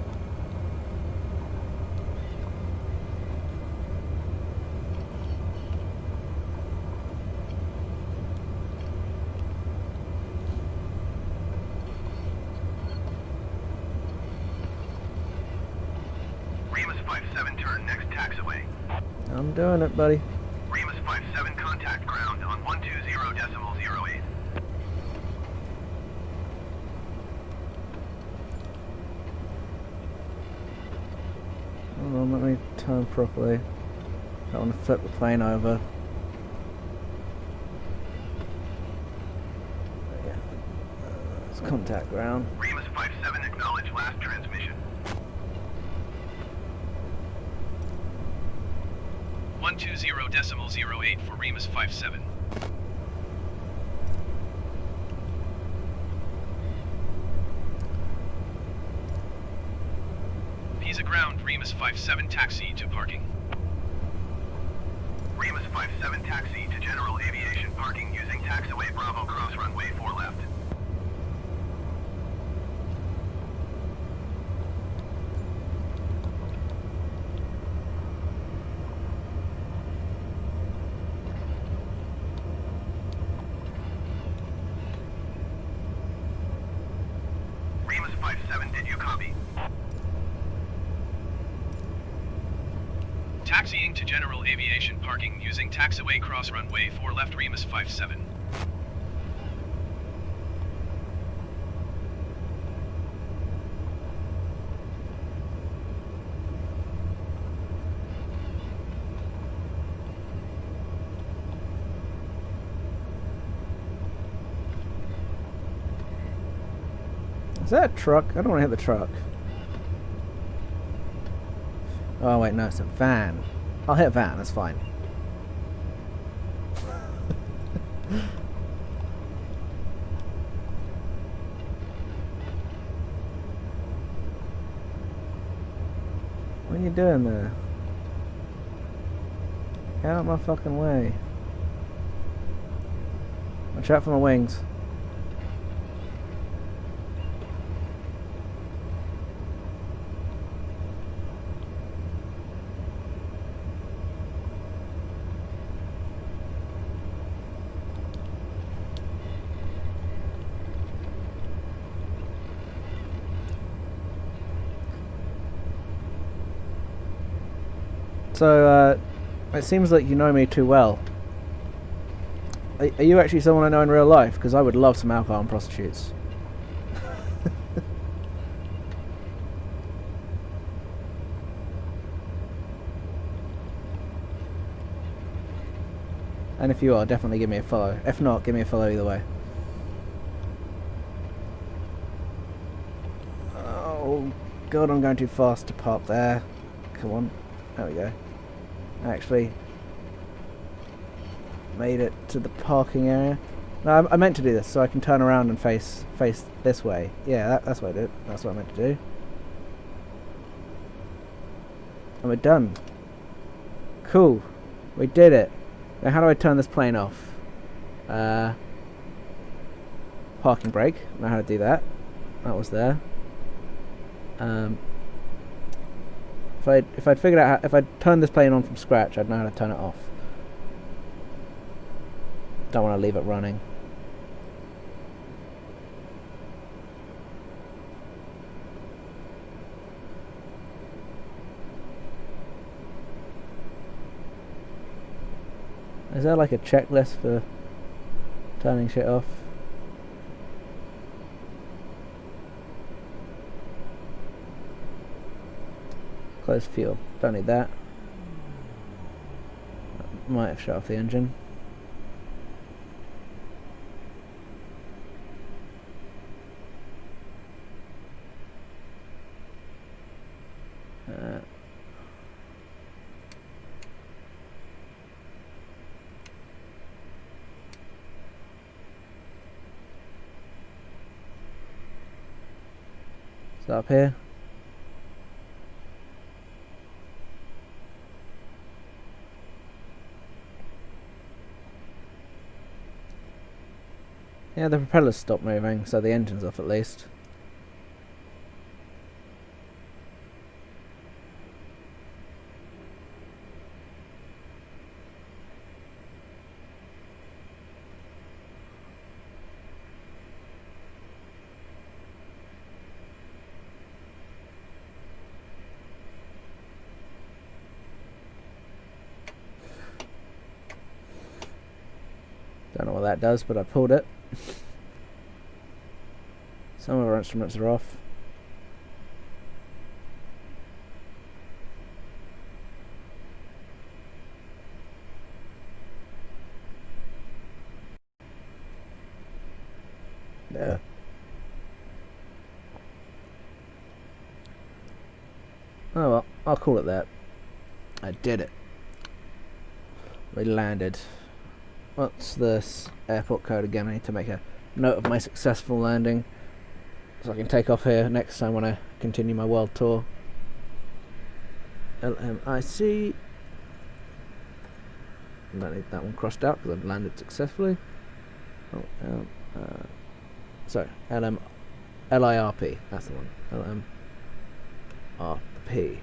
Remus 57, turn next taxiway. I'm doing it, buddy. Remus 57, contact ground on 120.08. Hold on, let me turn properly. I want to flip the plane over. Yeah. Let's contact ground. Remus 57, acknowledge last transmission. 120.08 for Remus 57. Pisa ground, Remus 57 taxi to parking. Remus 57, taxi to general aviation parking using taxiway Bravo cross runway 4 left. Remus 57, did you copy? Taxiing to general aviation parking using taxiway cross runway 4 left Remus 57. Is that a truck? I don't want to hit the truck. Oh wait, no, it's a van. I'll hit van, that's fine. What are you doing there? Get out of my fucking way. Watch out for my wings. So, it seems like you know me too well. Are you actually someone I know in real life? Because I would love some alcohol and prostitutes. And if you are, definitely give me a follow. If not, give me a follow either way. Oh, God, I'm going too fast to park there. Come on. There we go. Actually made it to the parking area. No, I meant to do this so I can turn around and face this way. Yeah, that's what I did. That's what I meant to do. And we're done. Cool. We did it. Now how do I turn this plane off? Parking brake. Know how to do that. That was there. If I'd figured out if I'd turned this plane on from scratch, I'd know how to turn it off. Don't want to leave it running. Is there like a checklist for turning shit off? Close fuel. Don't need that. Might have shut off the engine. Is that up here? Yeah, the propellers stopped moving, so the engine's off at least. Don't know what that does, but I pulled it. Some of our instruments are off. Yeah. Oh well, I'll call it that. I did it. We landed. What's this airport code again? I need to make a note of my successful landing so I can take off here next time when I continue my world tour. LMIC. Don't need that one crossed out because I've landed successfully. Sorry, LIRP. That's the one. LMRP.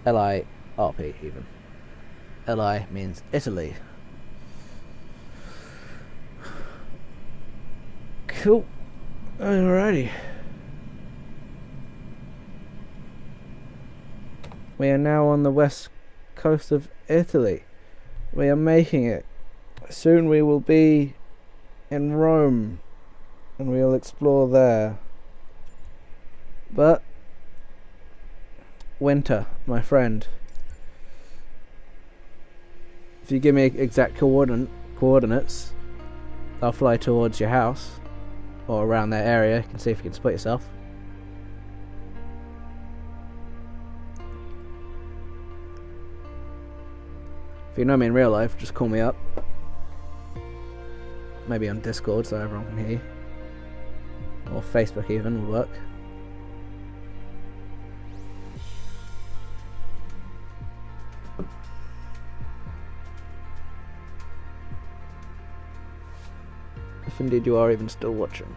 LIRP even. LI means Italy. Cool. Alrighty. We are now on the west coast of Italy. We are making it. Soon we will be in Rome and we will explore there. But winter, my friend. If you give me exact coordinates, I'll fly towards your house or around that area. You can see if you can split yourself. If you know me in real life, just call me up. Maybe on Discord so everyone can hear you. Or Facebook even will work. If indeed you are even still watching.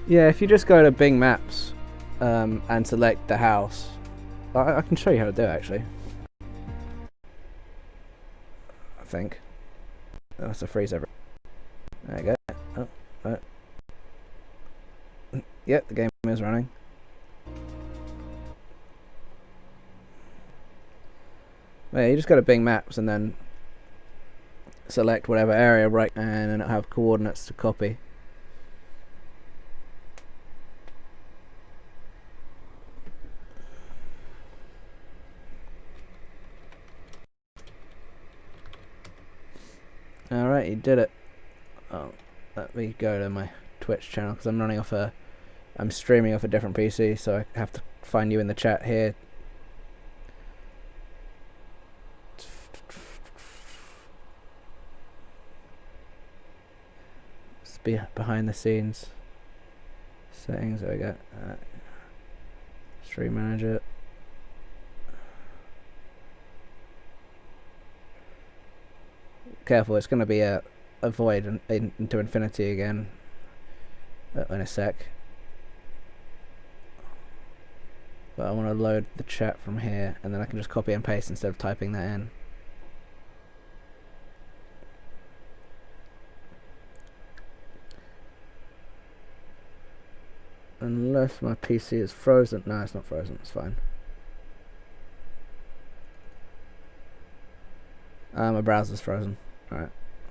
Yeah, if you just go to Bing Maps and select the house, I can show you how to do it actually. I think. Oh, that's a freeze over. There you go. Oh. Yep, the game is running. Yeah, you just go to Bing Maps and then select whatever area, right, and then it'll have coordinates to copy. Alright, you did it. Oh, let me go to my Twitch channel because I'm running off a I'm streaming off a different PC, so I have to find you in the chat here. Let's be behind the scenes settings. There we go. Stream manager. Careful, it's going to be a void into infinity again in a sec. But I want to load the chat from here, and then I can just copy and paste instead of typing that in. Unless my PC is frozen. No, it's not frozen, it's fine. My browser's frozen. Alright,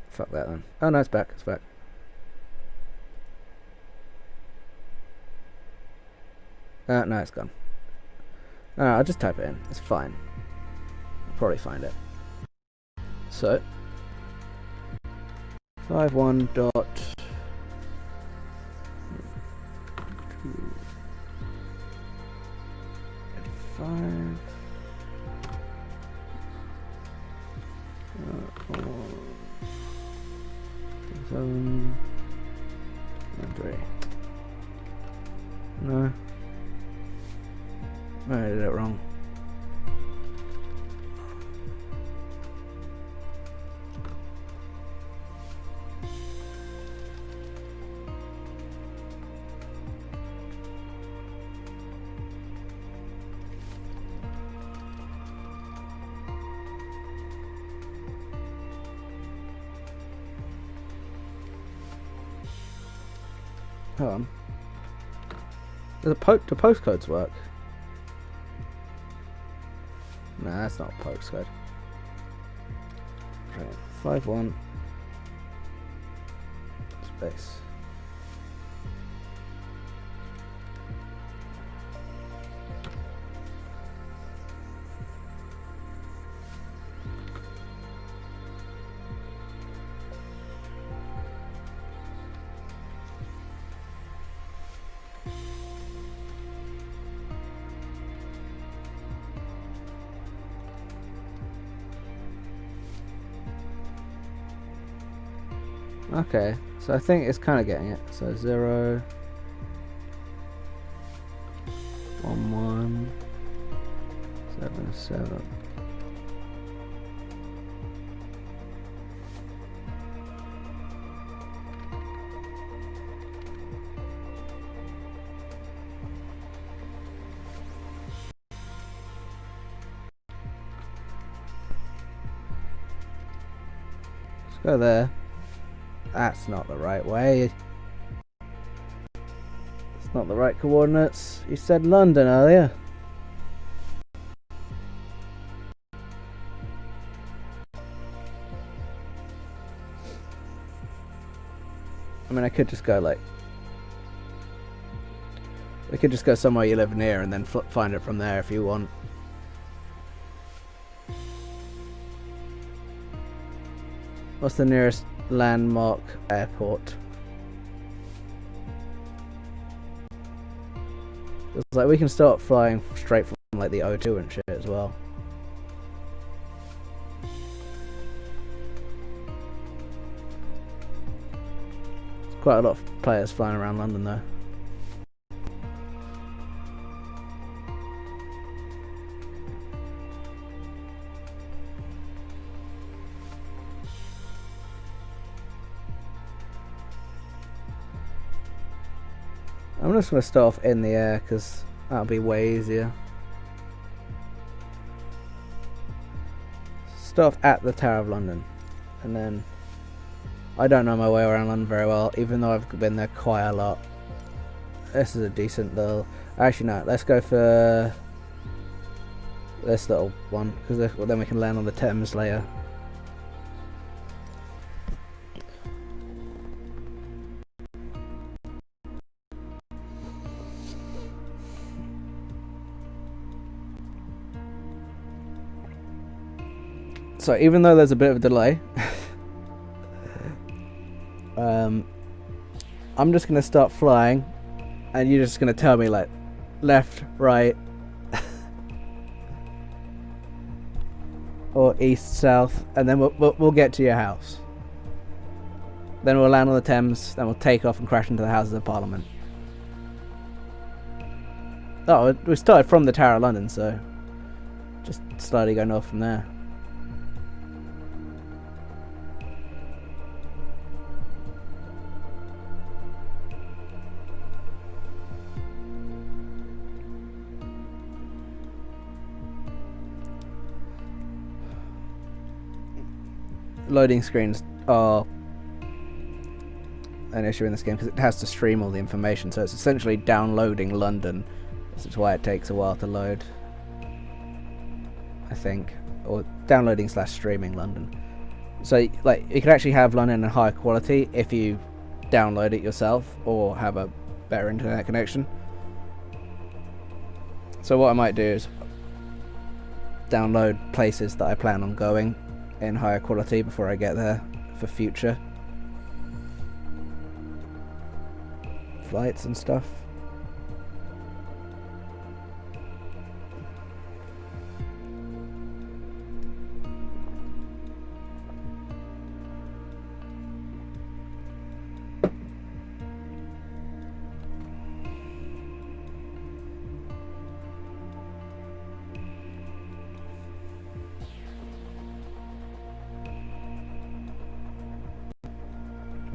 fuck that then. Oh no, it's back, it's back. No, it's gone. I'll just type it in, it's fine. I'll probably find it. So 51 dot 5 7 3. No, I did it wrong. Hold on. Do postcodes work? Nah, that's not a postcode. Right, 51 space. Okay, so I think it's kind of getting it. So 0 1 1 7 7. Let's go there. That's not the right way. It's not the right coordinates. You said London earlier. I mean, I could just go like... We could just go somewhere you live near and then find it from there if you want. What's the nearest landmark airport? It's like we can start flying straight from like the O2 and shit as well. There's quite a lot of players flying around London though. I'm just going to start off in the air because that'll be way easier. Start off at the Tower of London, and then I don't know my way around London very well, even though I've been there quite a lot. This is a decent little... Actually no, let's go for this little one because then we can land on the Thames later. So even though there's a bit of a delay, I'm just going to start flying and you're just gonna tell me like left, right, or east, south, and then we'll get to your house. Then we'll land on the Thames, then we'll take off and crash into the Houses of Parliament. Oh, we started from the Tower of London, so just slowly go north from there. Loading screens are an issue in this game because it has to stream all the information, so it's essentially downloading London. This is why it takes a while to load, I think, or downloading / streaming London. So like you can actually have London in higher quality if you download it yourself or have a better internet connection. So what I might do is download places that I plan on going in higher quality before I get there for future flights and stuff.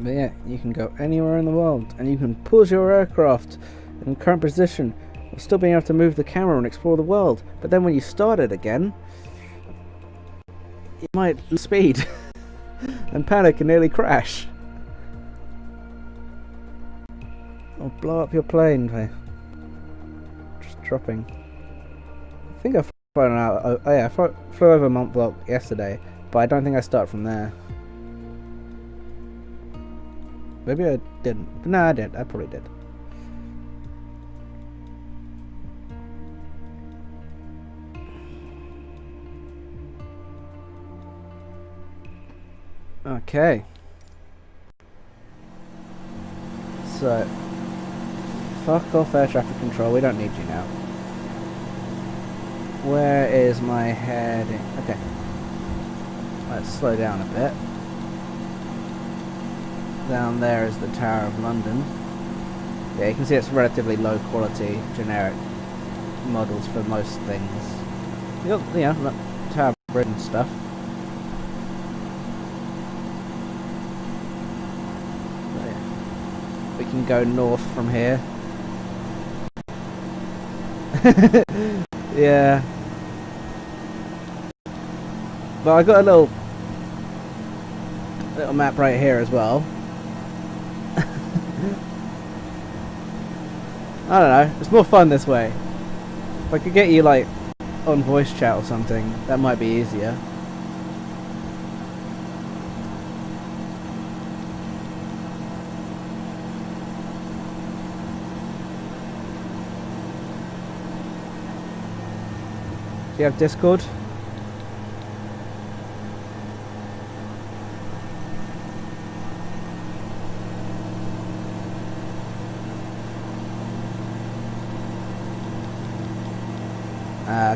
But yeah, you can go anywhere in the world, and you can pause your aircraft in current position while still being able to move the camera and explore the world. But then when you start it again, you might lose speed and panic and nearly crash. Or blow up your plane by just dropping. I think I've flown out. Oh yeah, I flew over Mont Blanc yesterday, but I don't think I start from there. Maybe I didn't. No, I did. I probably did. Okay. So, fuck off air traffic control. We don't need you now. Where is my heading? Okay. Let's slow down a bit. Down there is the Tower of London. Yeah, you can see it's relatively low quality, generic models for most things. You got, you know, Tower Bridge and stuff. So, yeah. We can go north from here. Yeah. But I got a little map right here as well. I don't know, it's more fun this way. If I could get you like on voice chat or something, that might be easier. Do you have Discord?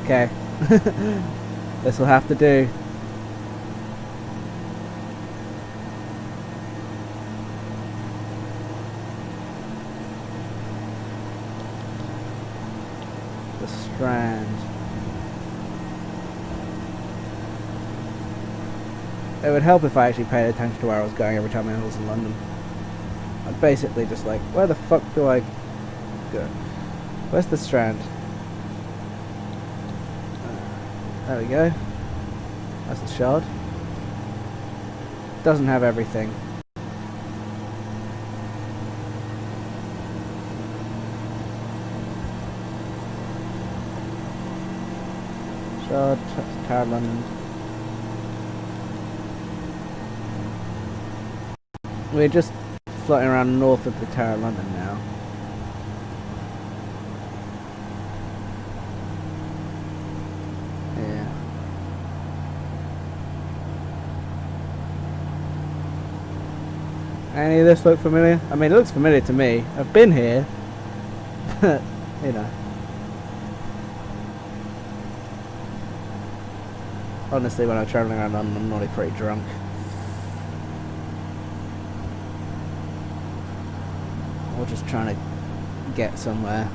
Okay. This will have to do. The Strand. It would help if I actually paid attention to where I was going every time I was in London. I'd basically just like, where the fuck do I go? Where's the Strand? There we go. That's the Shard. Doesn't have everything. Shard, Tower of London. We're just floating around north of the Tower of London now. Any of this look familiar? I mean, it looks familiar to me. I've been here, You know. Honestly, when I'm travelling around London, I'm normally pretty drunk. Or just trying to get somewhere.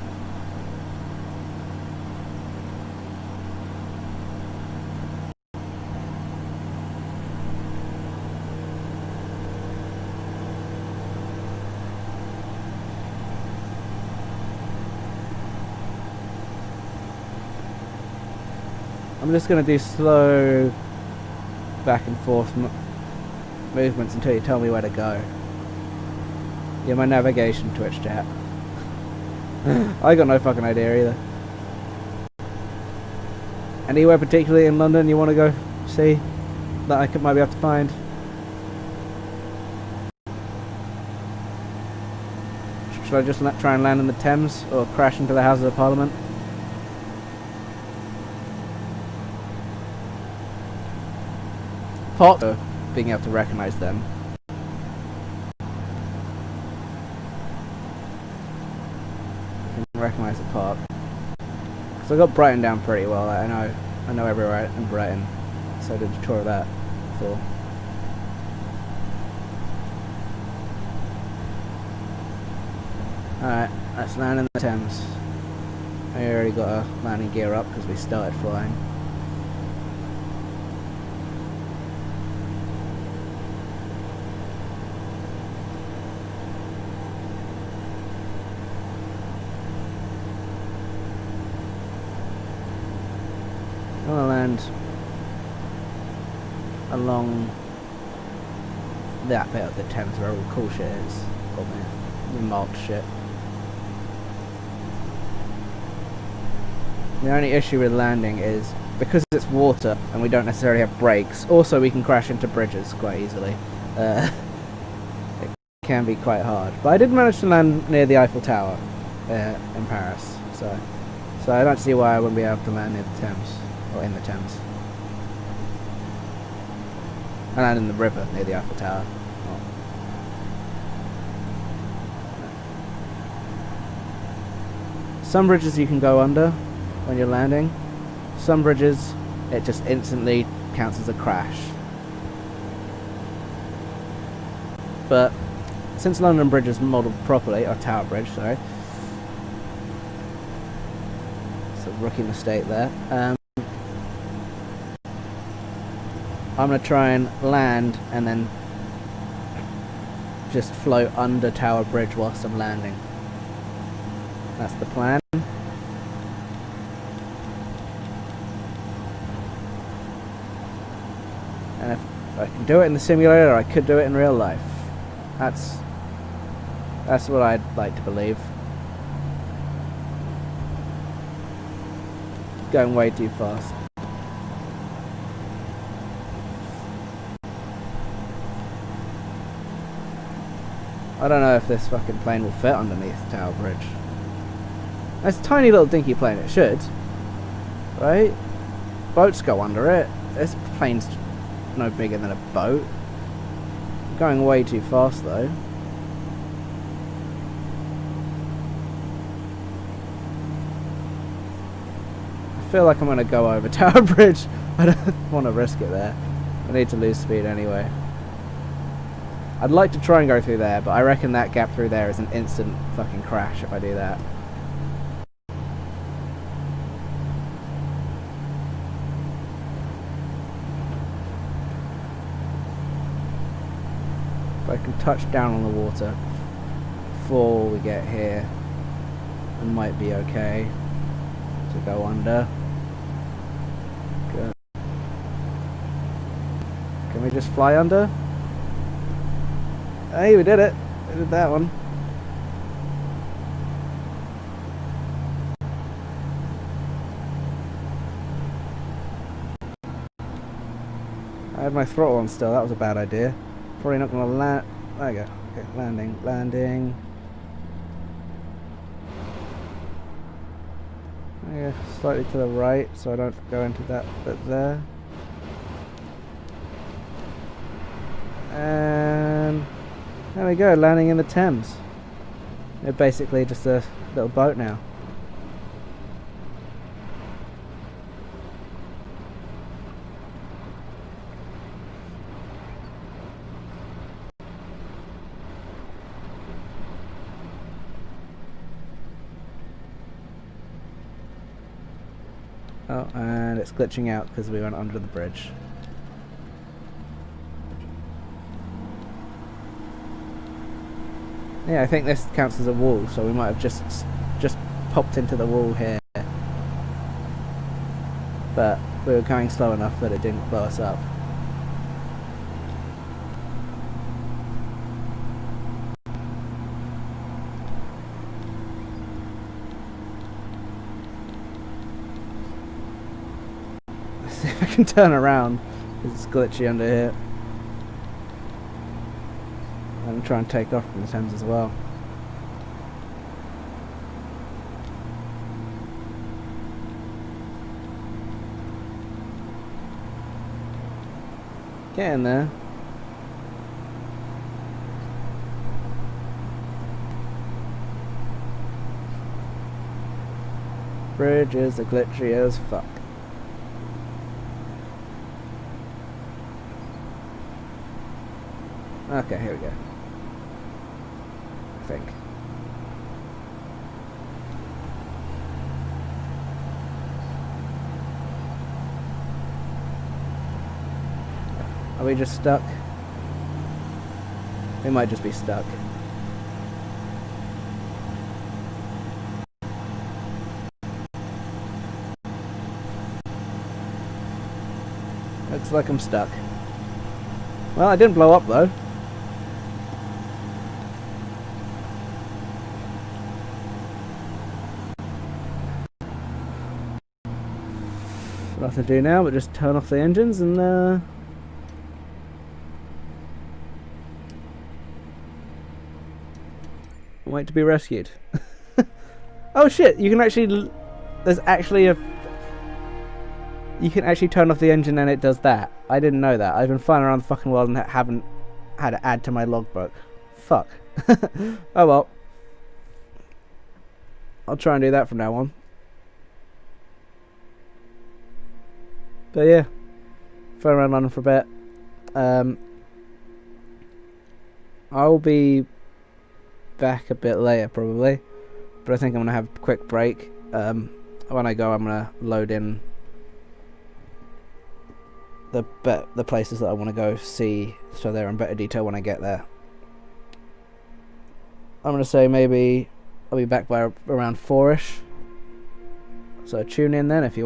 I'm just going to do slow back and forth movements until you tell me where to go. You're my navigation Twitch chat. I got no fucking idea either. Anywhere particularly in London you want to go see that I might be able to find? Should I just try and land in the Thames or crash into the Houses of Parliament? Pot being able to recognise them. Recognise the park. So I got Brighton down pretty well. I know everywhere in Brighton. So I did a tour of that before. Alright, let's land in the Thames. I already got our landing gear up because we started flying. I'm gonna land along that bit of the Thames where all the cool shit is. Oh man, the marked shit. The only issue with landing is because it's water and we don't necessarily have brakes. Also, we can crash into bridges quite easily. It can be quite hard. But I did manage to land near the Eiffel Tower in Paris, so I don't see why I wouldn't be able to land near the Thames. Or in the Thames. I land in the river near the Eiffel Tower. Oh. Some bridges you can go under when you're landing. Some bridges it just instantly counts as a crash. But since London Bridge is modelled properly, or Tower Bridge, sorry. It's a rookie mistake there. I'm going to try and land and then just float under Tower Bridge whilst I'm landing. That's the plan. And if I can do it in the simulator, I could do it in real life. That's what I'd like to believe. Going way too fast. I don't know if this fucking plane will fit underneath Tower Bridge. It's a tiny little dinky plane, it should. Right? Boats go under it. This plane's no bigger than a boat. I'm going way too fast though. I feel like I'm going to go over Tower Bridge. I don't want to risk it there. I need to lose speed anyway. I'd like to try and go through there, but I reckon that gap through there is an instant fucking crash if I do that. If I can touch down on the water before we get here, it might be okay to go under. Good. Can we just fly under? Hey, we did it. We did that one. I had my throttle on still. That was a bad idea. Probably not going to land. There you go. Okay, landing. Yeah, slightly to the right so I don't go into that bit there. And there we go, landing in the Thames. They're basically just a little boat now. Oh, and it's glitching out because we went under the bridge. Yeah, I think this counts as a wall, so we might have just popped into the wall here. But we were going slow enough that it didn't blow us up. Let's see if I can turn around. It's glitchy under here. And try and take off from the Thames as well. Get in there. Bridges are glitchy as fuck. Okay, here we go. I think. Are we just stuck? We might just be stuck. Looks like I'm stuck. Well, I didn't blow up though. Nothing to do now but just turn off the engines and wait to be rescued. Oh shit, you can actually, there's actually a, you can actually turn off the engine and it does that. I didn't know that. I've been flying around the fucking world and haven't had to add to my logbook. Fuck. Oh well. I'll try and do that from now on. But yeah, flying around London for a bit. I'll be back a bit later probably, but I think I'm gonna have a quick break. When I go, I'm gonna load in the places that I want to go see, so they're in better detail when I get there. I'm gonna say maybe I'll be back by around 4ish. So tune in then if you